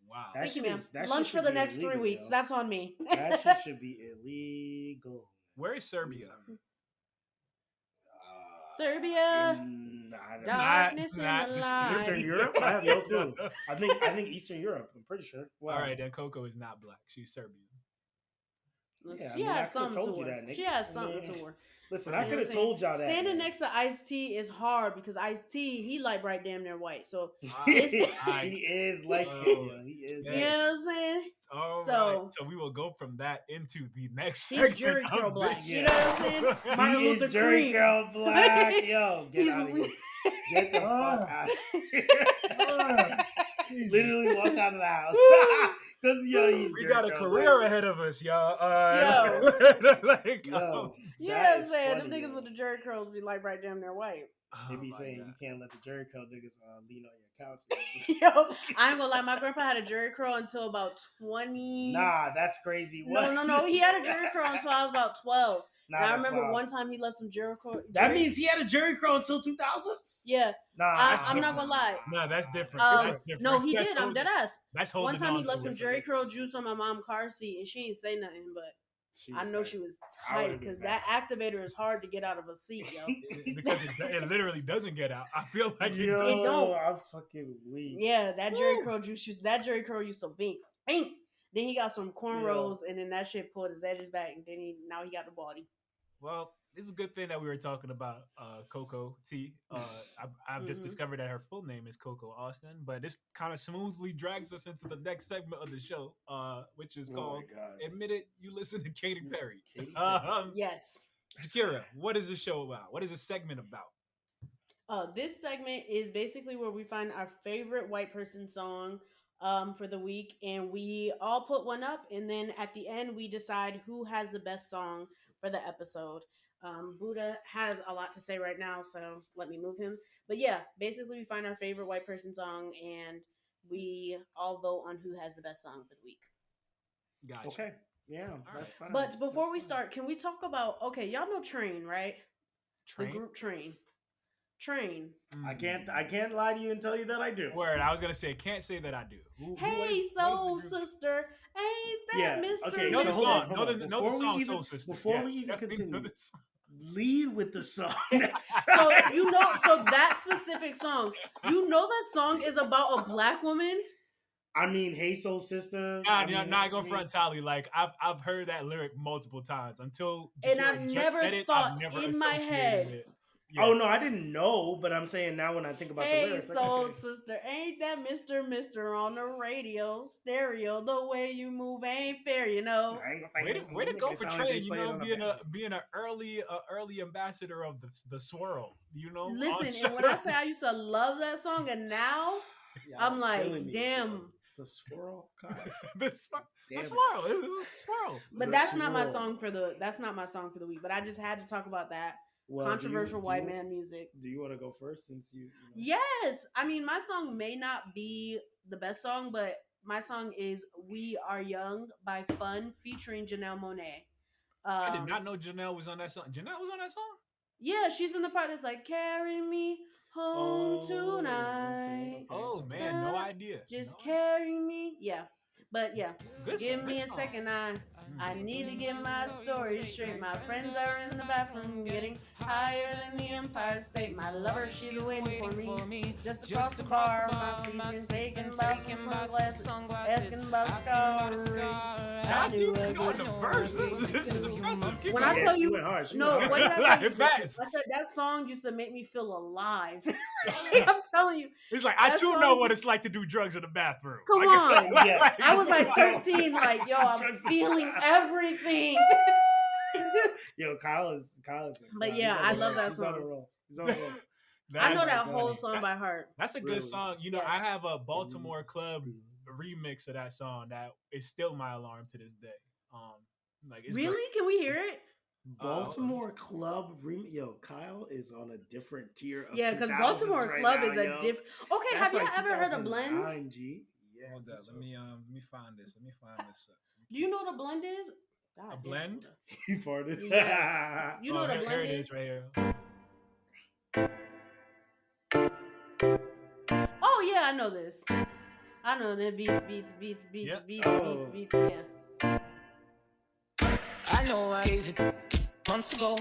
Wow. Thank you, ma'am. That Lunch shit for should the be next illegal, 3 weeks. yo. That's on me. That shit should be illegal. Where is Serbia? Serbia. Darkness in the light. Eastern Europe? I have no clue. I think Eastern Europe. I'm pretty sure. Wow. All right, then Coco is not black. She's Serbian. Yeah, She I has could've something told to you her. that, Nick. She has something Yeah. to her. Listen, You I know could what have I'm told saying? y'all that. Standing man. next to Ice-T is hard because Ice-T, he like right damn near white. So he is light skinned, yo. He is. you know what I'm saying? All So- right. So we will go from that into the next He's segment Jerry of Curl this black. show. You know what I'm saying? Martin He Luther is Jerry King. Curl black. Yo, get He's- out of here. Get the fuck out of here. Literally walk out of the house. Because, yo, he's We Jerry got a Curl career black. ahead of us, y'all. Yo. Yo, You know that what I'm is saying? funny, Them niggas yo. with the Jerry curls be like right damn near white. They Oh be my saying God. you can't let the Jerry Curl niggas lean on your couch. Yo, I ain't gonna lie, my grandpa had a Jerry curl until about 20. Nah, that's crazy. What? No. He had a Jerry curl until I was about 12. Nah, and I that's remember wild. one time he left some Jerry curl. That means he had a Jerry Curl until 2000s? Yeah. Nah, I'm not gonna lie. No, that's different. That's different. No, he That's did. I'm holding- dead ass. That's One holding time on he left to some it. Jerry curl juice on my mom's car seat, and she didn't say nothing, but I know she was I tight would've been because that activator is hard to get out of a seat, yo. Because it literally doesn't get out. I feel like it Yo, does. don't. I'm fucking weak. Yeah, that Jerry curl juice. That Jerry curl used to bink. Then he got some cornrows, and then that shit pulled his edges back, and then now he got the body. Well, it's a good thing that we were talking about Coco T. I've just discovered that her full name is Coco Austin, but this kind of smoothly drags us into the next segment of the show, which is called God. Admit It, You Listen to Katy Perry. Katy Perry. Yes. Shakira, what is the show about? What is the segment about? This segment is basically where we find our favorite white person song for the week, and we all put one up, and then at the end we decide who has the best song for the episode. Buddha has a lot to say right now, so let me move him. But yeah, basically we find our favorite white person song, and we all vote on who has the best song for the week. Gotcha. Okay. Yeah, that's fine. But before we start, can we talk about, okay, y'all know Train, right? Train? The group Train. Train. I can't lie to you and tell you that I do. Word. I was gonna say, can't say that I do. Hey, soul sister, ain't that Mr. Okay, know so the hold song. on, hold Know on. the song, Soul Sister. Before Yeah, we even definitely know continue, the song. lead with the song. So you know, so that specific song, you know, that song is about a black woman. I mean, hey, soul sister. Not go front Tally. Like I've heard that lyric multiple times until And Shakira I've just never said it, thought I've never in my associated head. it. Yeah. Oh no, I didn't know, but I'm saying now when I think about the Hey, lyrics, like, soul okay. sister, ain't that Mister on the radio, stereo? The way you move ain't fair, you know. Way to go for Train, you know, being an early ambassador of the swirl, you know. Listen, and when I say I used to love that song, and now I'm like, damn. The swirl, God. the swirl. Damn The it. swirl. It was a swirl. But The that's not my swirl. song for the. That's not my song for the week. But I just had to talk about that Well, controversial do white you- man music. Do you want to go first since you know? Yes, I mean my song may not be the best song, but my song is "We Are Young" by Fun featuring Janelle Monáe. I did not know Janelle was on that song. Janelle was on that song? Yeah, she's in the part that's like "Carry me home tonight." Oh man, no idea. Just carry me. Yeah. But yeah, Good give song, me good a song. second. I need to get my story straight. My friends are in the bathroom getting higher than the Empire State. My lover, she's waiting for me just across the bar. My seat's been taken about some sunglasses, asking about Scar. I do a Going good the verse. This is impressive. Keep When I going. tell she you, went hard. She no, went what hard. did I tell you? Facts. I said that song used to make me feel alive. I'm telling you. It's like I that too song- know what it's like to do drugs in the bathroom. Come Like, on. Yes. I was like 13, like, yo, I'm feeling everything. Yo, Kyle is. But he's yeah, on I the love roll. that He's on a song. roll. He's on a roll. I know That's that funny. whole song by heart. That's a good Really? song. You know, Yes. I have a Baltimore Club remix of that song that is still my alarm to this day. Like it's Really? great. Can we hear it? Baltimore Club Yo, Kyle is on a different tier of Yeah, because 2000s Baltimore right Club now, is a yo. different. Okay, That's have you like ever heard of 2009, blends? G. Yeah. Hold up, so- let me find this. Let me find this. Do you know what a blend is? God A damn, blend? Buddha. He farted. Yes. You know what a here blend it is? right here. Oh yeah, I know this. I know that beats, Yep. beats. Oh. Yeah. I know I gave it months ago.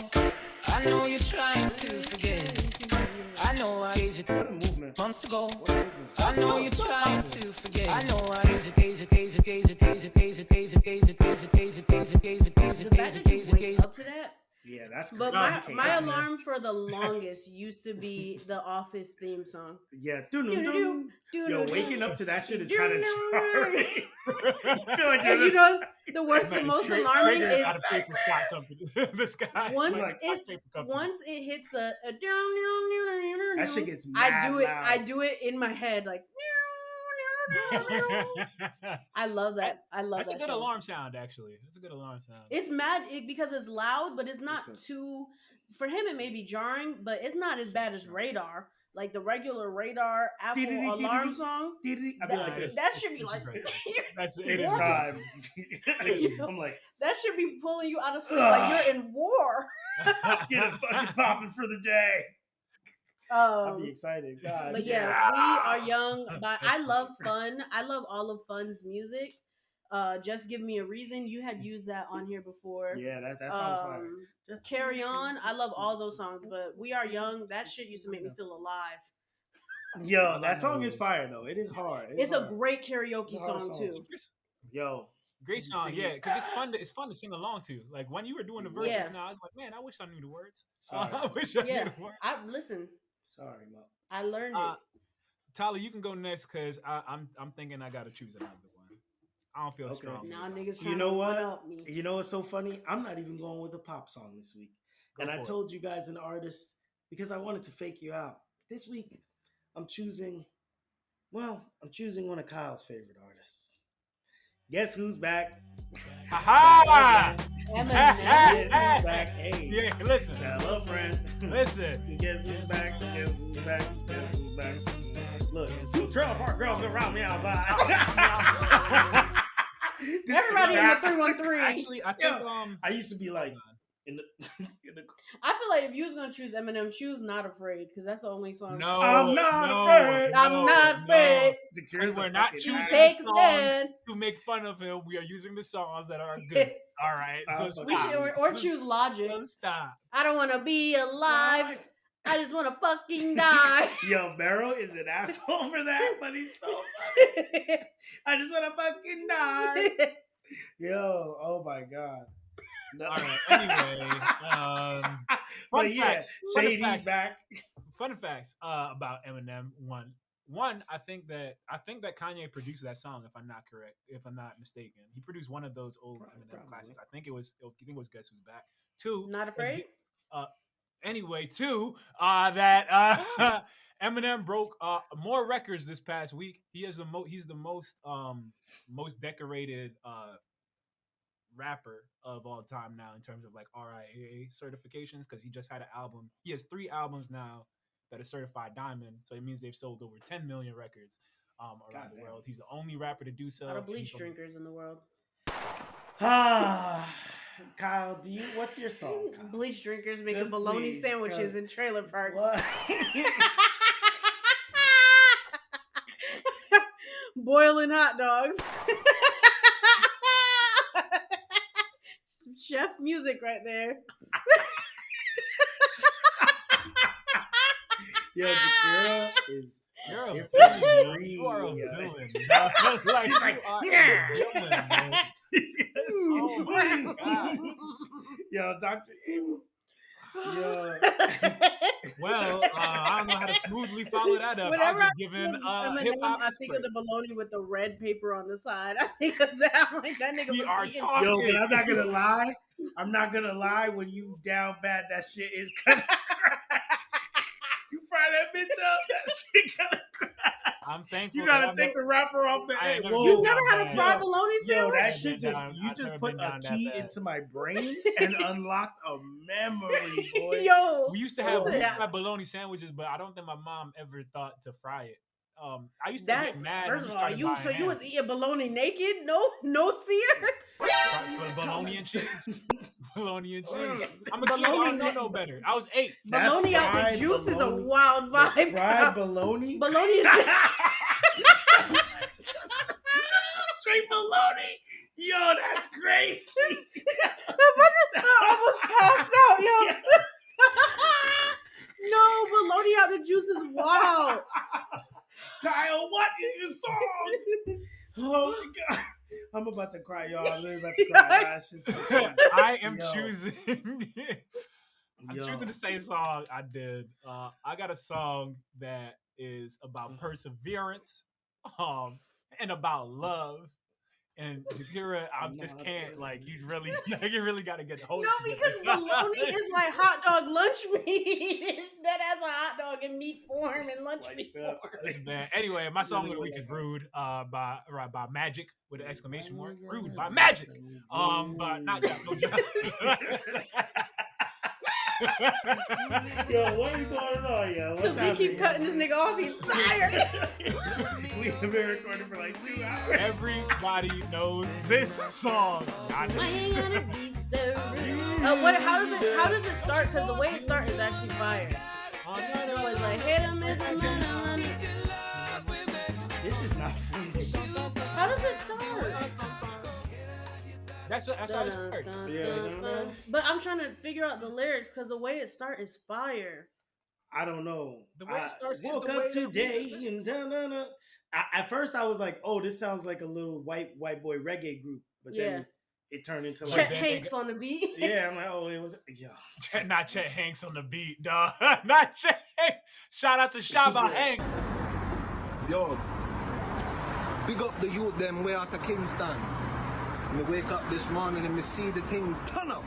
I know you're trying to forget. I know I gave it What a movement. months ago. What a movement. I know you're trying to forget. I know I gave it. The fact that you wake up to that. Yeah, that's But No, my, you can't. my Listen, alarm for the longest used to be the Office theme song. Yeah. Doo-doo-doo, Yo, waking up to that shit is kind of Doo-doo-doo. jarring. I feel like And you know, the worst and most alarming is out of paper Scott company. This guy once like, Scotch it paper company. once it hits the that shit gets I mad do it. loud. I do it in my head like. I love that. I love That's that. a good show. alarm sound, actually. That's a good alarm sound. It's mad because it's loud, but it's not Yes, too. For him, it may be jarring, but it's not as bad as Radar, like the regular Radar Apple alarm song. I'd be That, like this. that should be It's like aggressive. It It's is What? time. You know? I'm like, that should be pulling you out of sleep, like you're in war. let's get it fucking popping for the day. I'll be excited. God. But yeah, We Are Young. But I love Fun. I love all of Fun's music. Just Give Me a Reason. You had used that on here before. Yeah, that sounds fire. Just Carry On. I love all those songs, but We Are Young, that shit used to make me feel alive. Yo, that song is fire though. It is hard. It's a hard. great karaoke It's a hard song song. too. Yo, Great You song, sing yeah, it. because it's fun to sing along to. Like when you were doing the verses, Yeah. now I was like, man, I wish I knew the words. Sorry. I wish I Yeah, knew the words. I listen. sorry, Mo. I learned Uh, it. Tyler, you can go next because I'm thinking I gotta choose another one. I don't feel Okay. strong. Now niggas You trying know to what? one up me. You know what's so funny? I'm not even going with a pop song this week. And I told you guys an artist because I wanted to fake you out. This week, I'm choosing one of Kyle's favorite artists. Guess who's back? Ha Guess who's back? Hey, yeah, listen. Hello, friend. Listen. Guess who's back? Guess who's back? Guess who's back? Look, two trailer park girls been around me outside. Everybody in the 313. Actually, I think I used to be like in the I feel like if you was gonna choose Eminem, choose "Not Afraid" because that's the only song. No, I'm not afraid. I'm not afraid. And we're not choosing Take the a songs stand. to make fun of him. We are using the songs that are good. All right, so stop. We should, or choose Logic. So stop. I don't want to be alive. I just want to fucking die. Yo, Barrow is an asshole for that, but he's so funny. I just want to fucking die. Yo, oh my god. No. All right. Anyway, fun facts. Shady's back. Fun facts about Eminem. One, I think that Kanye produced that song. If I'm not mistaken, he produced one of those old Eminem classics. I think it was Guess Who's Back. Two, Not Afraid. Anyway, that Eminem broke more records this past week. He's the most decorated rapper of all time now in terms of like RIAA certifications because he just had an album. He has 3 albums now that are certified diamond, so it means they've sold over 10 million records around the world. He's the only rapper to do so. A lot of bleach drinkers in the world. Kyle, what's your song, Kyle? Bleach drinkers making bologna sandwiches in trailer parks. What? Boiling hot dogs. Some chef music right there. Yo, Jakira is... You're a villain. You are a villain. He's like, yeah. Oh my god. Yo, Dr. Evil. Yo. Well, I don't know how to smoothly follow that up. Whenever I'll be giving hip hop. I think of the bologna with the red paper on the side. I think of that. I'm like, that nigga We was are eating. talking. Yo, but I'm not gonna lie. When you down bad, that shit is gonna crack. You fry that bitch up, that shit gonna crack. I'm thankful. You gotta take the wrapper off the egg. You've never had a fried bologna Yo, sandwich? that shit just put a key into my brain and unlocked a memory, boy. Yo, we used to have fried bologna sandwiches, but I don't think my mom ever thought to fry it. I used to get mad. First of all, you was eating bologna naked? No sear? Bologna and cheese. Bologna and cheese. I'm a kid. I don't know better. I was 8. Bologna out the juice is a wild vibe. Fried bologna? Bologna is just a straight bologna. Yo, that's crazy. I almost passed out, yo. No, bologna out the juice is wild. Kyle, what is your song? Oh my god. I'm about to cry, y'all. I'm literally about to cry. That's just so funny. I am choosing. I'm choosing the same song I did. I got a song that is about perseverance, and about love. And Jakira, I just can't. Like, you really got to get the whole. No, because bologna is my hot dog lunch meat. That has a hot dog in meat form and lunch meat form. Listen, man. Anyway, my song of the week is "Rude" by Magic with an exclamation mark. "Rude" by Magic. But not that. Yo, what are you going on, yo? Because we keep cutting this nigga off. He's tired. We have been recording for like 2 hours. Everybody knows this song. I ain't gonna be so rude. How does it start? Because the way it starts is actually fire. It's always like, hit him, miss him, money. This is not funny. How does it start? That's how it starts. But I'm trying to figure out the lyrics because the way it starts is fire. I don't know. The way it starts woke is the up way today and da-da-da. At first I was like, oh, this sounds like a little white boy reggae group. But then it turned into like Chet Hanks on the beat. Yeah, I'm like, oh, it was Not Chet Hanks on the beat, dog. Not Chet Hanks. Shout out to Shabba Hanks. Yo, big up the youth them way out of Kingston. Me wake up this morning and me see the thing turn up.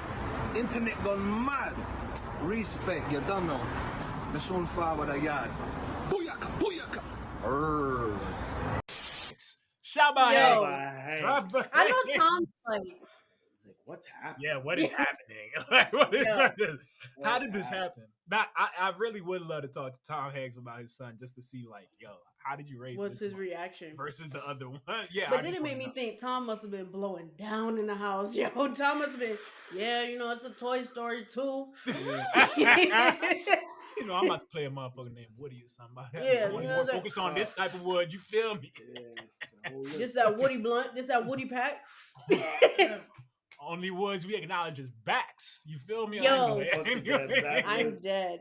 Internet gone mad. Respect, you don't know. The son forward a yard. Booyaka, booyaka. Shabba Yo. Hanks. I know Tom's like, It's like, what's happening? Yeah, what is Yes. happening? Like, what is Yeah. this? How What's did this happen? Now, I really would love to talk to Tom Hanks about his son just to see, like, yo, how did you raise what's this his one reaction? versus the other one? Yeah, But then it made me think Tom must have been blowing down in the house. Yo, Tom must have been, yeah, you know, it's a Toy Story 2. You know, I'm about to play a motherfucker named Woody or something. Yeah, I want you to know, more focus on this type of wood. You feel me? This that Woody blunt. This that Woody pack. Only woods we acknowledge as backs. You feel me? Yo, Anyway. I'm dead.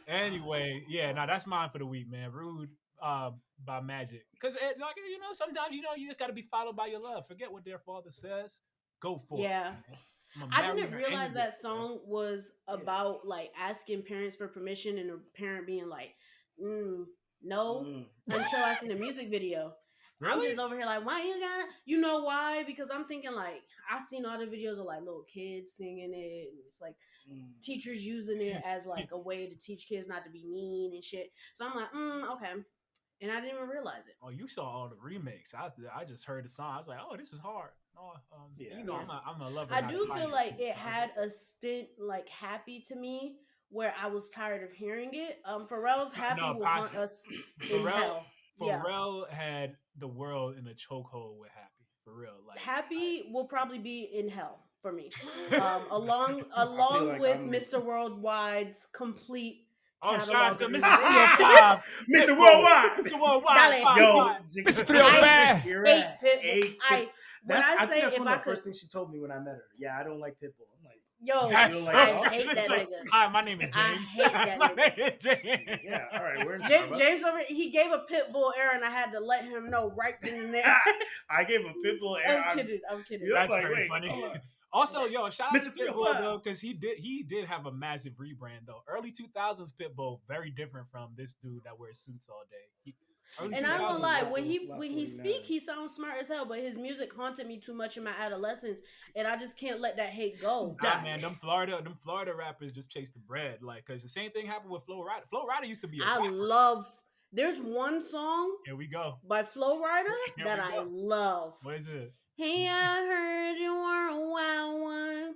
Anyway, yeah, now that's mine for the week, man. Rude by Magic. Because, like, you know, sometimes, you know, you just got to be followed by your love. Forget what their father says. Go for Yeah. it. I didn't realize that song was about, like, asking parents for permission and a parent being like, no, until I seen the music video. Really? I'm just over here like, why you gotta? You know why? Because I'm thinking, like, I seen all the videos of, like, little kids singing it. And it's like teachers using it as, like, a way to teach kids not to be mean and shit. So I'm like, okay. And I didn't even realize it. Oh, you saw all the remakes. I just heard the song. I was like, oh, this is hard. Oh, you know, I'm a lover. I do feel like it had a stint, like, Happy to me, where I was tired of hearing it. Pharrell's Happy will haunt us in hell. Pharrell had the world in a chokehold with Happy, for real. Like, Happy will probably be in hell for me, along like with I'm- Mr. Worldwide's complete. Oh, shout out to catalog of Mr. music. 305. Mr. Worldwide. Mr. Worldwide. Dale. Yo, Mr. 305. You're Hate right. Pitbull. When I think say that's if one I of the could, first things she told me when I met her. Yeah, I don't like Pitbull. I'm like, yo, That's I hate that nigga. Hi, my name is I James. hate that My nigga. name is James. yeah, all right, we're in James, Starbucks. over, he gave a Pitbull error, and I had to let him know right then and there. I gave a Pitbull air. I'm kidding. Yeah. That's like, very wait, funny. hold on. Also, yo, shout out to Mr. Pitbull 305. though, because he did have a massive rebrand though. Early 2000s Pitbull, very different from this dude that wears suits all day. And I'm gonna lie, when he Lot when he 49. speak, he sounds smart as hell. But his music haunted me too much in my adolescence, and I just can't let that hate go. Nah, man, them Florida rappers just chase the bread, like, because the same thing happened with Flo Rida. Flo Rida used to be a rapper. There's one song Here we go. by Flo Rida Here that we I go. love. What is it? Hey, I heard you were a wild one.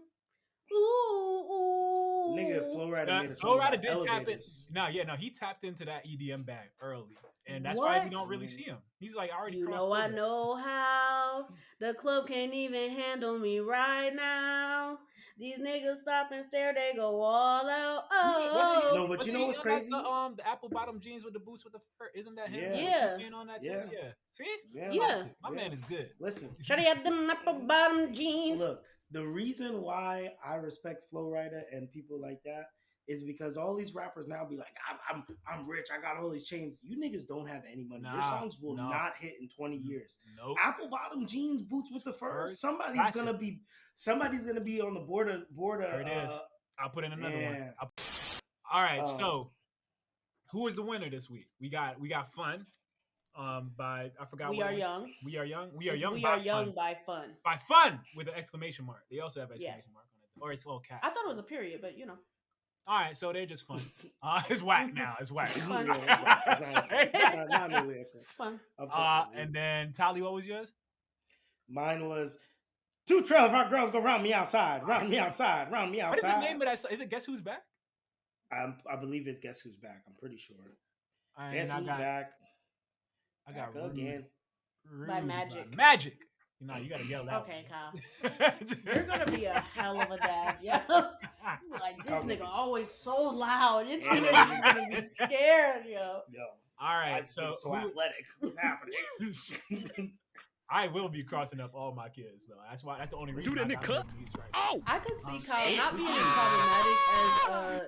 Ooh, Nigga, Flo Rida made a Flo song Rida about did tap in. elevators. He tapped into that EDM bag early, and that's why we don't really see him. He's like already. You crossed know I over. know how the club can't even handle me right now. These niggas stop and stare, they go all out. Oh, No, but you know what's crazy? The apple bottom jeans with the boots with the fur. Isn't that him? Yeah. He on that too? Yeah. Yeah. See? Yeah. My man is good. Listen, Shawty had them apple bottom jeans. look, the reason why I respect Flo Rida and people like that is because all these rappers now be like, I'm rich, I got all these chains. You niggas don't have any money. Your songs will not hit in 20 years. Nope. Apple bottom jeans, boots with the fur. First, Somebody's classic. gonna be on the board of There it is. I'll put in another one. damn. All right. So, who is the winner this week? We got fun. By I forgot. We what are it was. young. We are young. We are It's young. We by are young fun. by fun. By fun with an exclamation mark. They also have exclamation mark on it, or it's all caps. I thought it was a period, but you know. All right, so they're just fun. It's whack now. It's whack. Fun. Not nearly as Fun. And then Tally, what was yours? Mine was 2 trailer park girls go round me outside, round me outside, round me What is outside. the name of that song? Is it Guess Who's Back? I believe it's Guess Who's Back. I'm pretty sure. And Guess Who's Back. I got Back again. By Magic. Magic. No, you gotta yell that. Okay, one. Kyle. You're gonna be a hell of a dad, yo. Like, this nigga always so loud. It's gonna be scared, yo. Yo. All right, I'm so so athletic. What's happening? I will be crossing up all my kids though. That's the only reason. that in the cup? Oh, I could see Kyle not being as problematic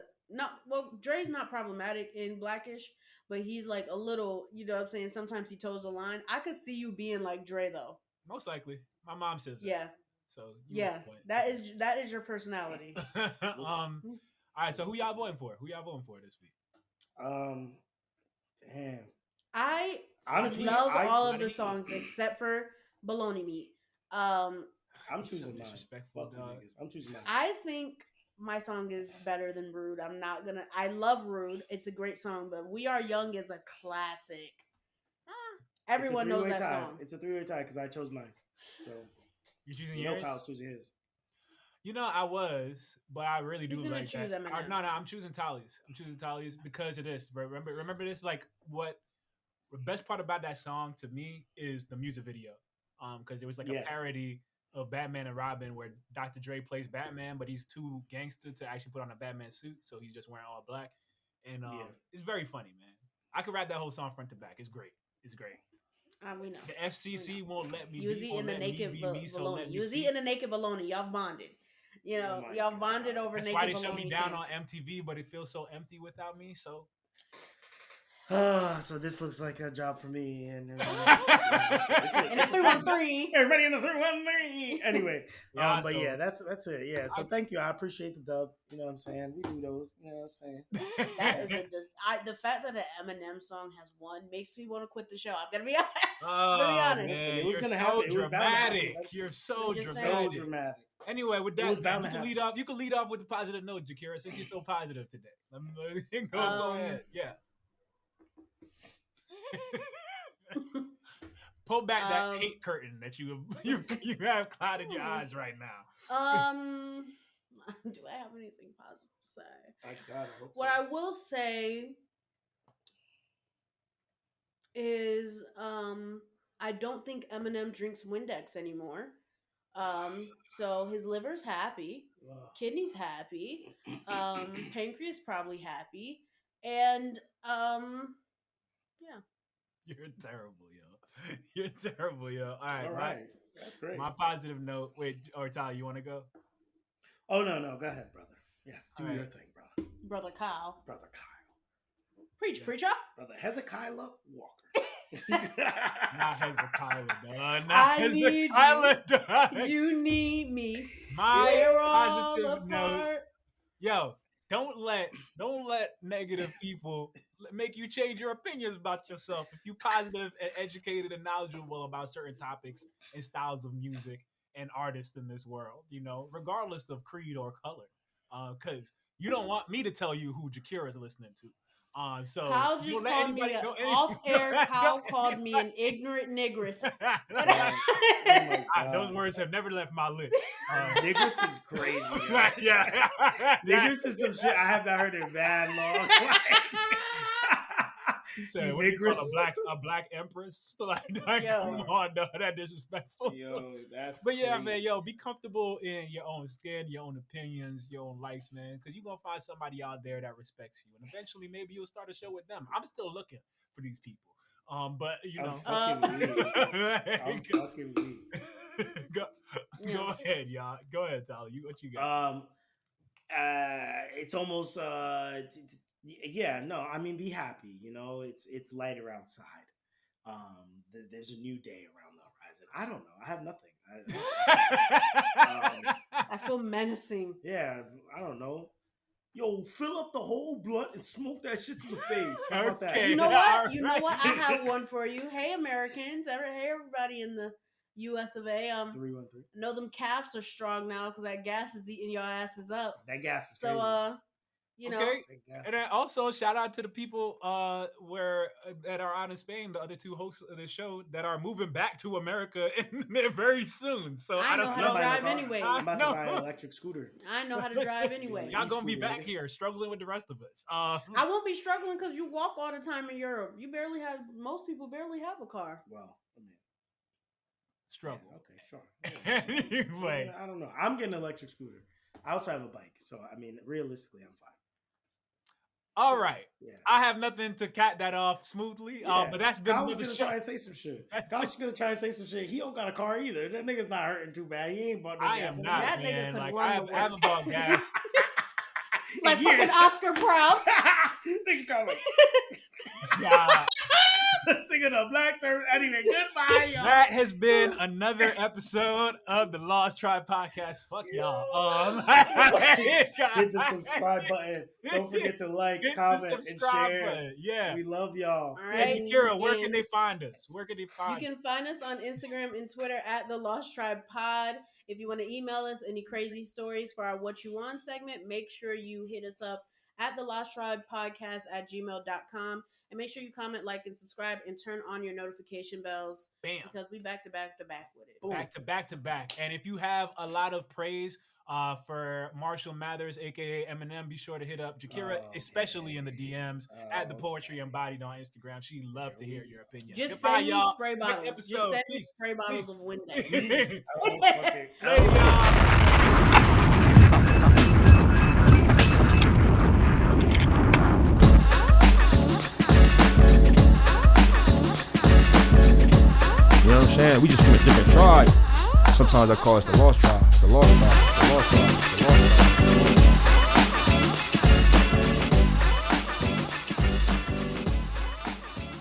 as Dre's not problematic in Blackish, but he's like a little, you know what I'm saying? Sometimes he toes the line. I could see you being like Dre though. most likely. My mom says that. Yeah. So Yeah. That is your personality. All right. So who y'all voting for? Who y'all voting for this week? Damn. I Honestly, love all of the songs except for Baloney Meat. I'm choosing mine. Disrespectful, Fuck them dog. niggas. I'm choosing mine. I think my song is better than Rude. I love Rude. It's a great song, but We Are Young is a classic. Everyone knows that song. It's a 3-way tie because I chose mine. So You choosing you know yours? Kyle's choosing his. You know, I was, but I really do He's gonna like choose that. Eminem. No, I'm choosing Tallys. I'm choosing Tallys because of this. Remember this? Like, what the best part about that song to me is the music video. Because it was like a parody of Batman and Robin where Dr. Dre plays Batman, but he's too gangster to actually put on a Batman suit, so he's just wearing all black. And it's very funny, man. I could rap that whole song front to back. It's great. It's great. We know. The FCC won't let me You was be. eating the naked bologna. You was eating the naked bologna. Y'all bonded. You know, y'all bonded over That's naked why they bologna. shut me down sandwiches. on MTV, but it feels so empty without me. So, So this looks like a job for me. And in the 313. Everybody in the 313. Anyway, Yeah, but so- yeah, that's it. Yeah, so thank you. I appreciate the dub. You know what I'm saying? We do those. You know what I'm saying? That is the fact that an Eminem song has won makes me want to quit the show. I'm gonna be honest. Oh, To be honest. man, It was you're gonna so happen. It was bound to happen dramatic. eventually. You're so I'm just dramatic. So dramatic. Anyway, with It was that, bound you to can lead off. You can lead off with a positive note, Jakira, since you're so positive today. Go ahead. Yeah. Pull back that hate curtain that you have clouded your eyes right now. Do I have anything positive to say? I gotta hope so. What I will say is I don't think Eminem drinks Windex anymore. So his liver's happy, kidney's happy, pancreas probably happy, and yeah. You're terrible, yo. You're terrible, yo. All right. That's great. My positive note. Wait, or Tyler, you want to go? Oh no, go ahead, brother. Yes, do All your right. thing, brother. Brother Kyle. Brother Kyle. Preach, preacher. Brother Hezekiah Walker. Not Hezekiah, dog. Not I need Hezekiah, dog. You need me. My We're all positive note. apart. Yo, don't let negative people make you change your opinions about yourself. If you're positive and educated and knowledgeable about certain topics and styles of music and artists in this world, you know, regardless of creed or color, because you don't want me to tell you who Jakira is listening to. So Kyle just called me off air. Kyle called me an ignorant negress. Those words have never left my lips. Niggers is crazy. Yo. Yeah. Niggers is some shit I have not heard in bad long. He said, You "What do you call niggers. a black empress?" Like, come Yo. on, no, that disrespectful. Yo, that's But yeah, crazy. man, yo, be comfortable in your own skin, your own opinions, your own likes, man, because you're gonna find somebody out there that respects you, and eventually, maybe you'll start a show with them. I'm still looking for these people, but you know, I'm fucking weak. I'm fucking weak. go ahead, y'all. Go ahead, Tyler. What you got? It's almost yeah, no, I mean, be happy. You know, it's lighter outside. There's a new day around the horizon. I don't know. I have nothing. I feel menacing. Yeah, I don't know. Yo, fill up the whole blunt and smoke that shit to the face. How about that? Okay. You know what? All You know right. what? I have one for you. Hey, Americans. Hey, everybody in the U.S. of A. 313. Know them calves are strong now because that gas is eating your asses up. That gas is crazy. So, you know. Okay. And then also shout out to the people that are out in Spain, the other two hosts of the show that are moving back to America very soon. So I know don't how to drive anyway. I'm about No. to buy an electric scooter. I know how to drive anyway. Y'all gonna be E-scooter, back nigga. here struggling with the rest of us. I won't be struggling because you walk all the time in Europe. Most people barely have a car. Well, I mean, struggle. yeah, okay, sure. Anyway, I don't know. I'm getting an electric scooter. I also have a bike, so I mean, realistically, I'm fine. all right. Yeah. I have nothing to cat that off smoothly. Yeah. But that's been Kyle was another gonna show. try and say some shit. Kyle's gonna try and say some shit. He don't got a car either. That nigga's not hurting too bad. He ain't bought no I gas. am not, That nigga man. could Like run the I haven't bought gas. Like In years. fucking Oscar Proud. Nigga Kyle like God. singing a black term. Anyway, goodbye, y'all. That has been another episode of the Lost Tribe Podcast. Fuck y'all. Hit the subscribe button. Don't forget to like, Hit the comment, and subscribe share. button. Yeah. We love y'all. All Yeah, right. Jakira, where can And they find us? Where can they you find us? can find us on Instagram and Twitter at The Lost Tribe Pod. If you want to email us any crazy stories for our What You Want segment, make sure you hit us up at the Lost Tribe Podcast at gmail.com. And make sure you comment, like, and subscribe, and turn on your notification bells. Bam. Because we back to back to back with it. Boom. Back to back. And if you have a lot of praise for Marshall Mathers, aka Eminem, be sure to hit up Jakira, especially in the DMs at the Poetry Embodied on Instagram. She loves to hear your opinion. Just Goodbye, send me y'all. spray Next bottles. episode, Just send me please, spray bottles of Windex. Later, Later, y'all. You know what I'm saying? We just from a different tribe. Sometimes I call us the Lost Tribe, the Lost Tribe, the Lost Tribe, the Lost Tribe.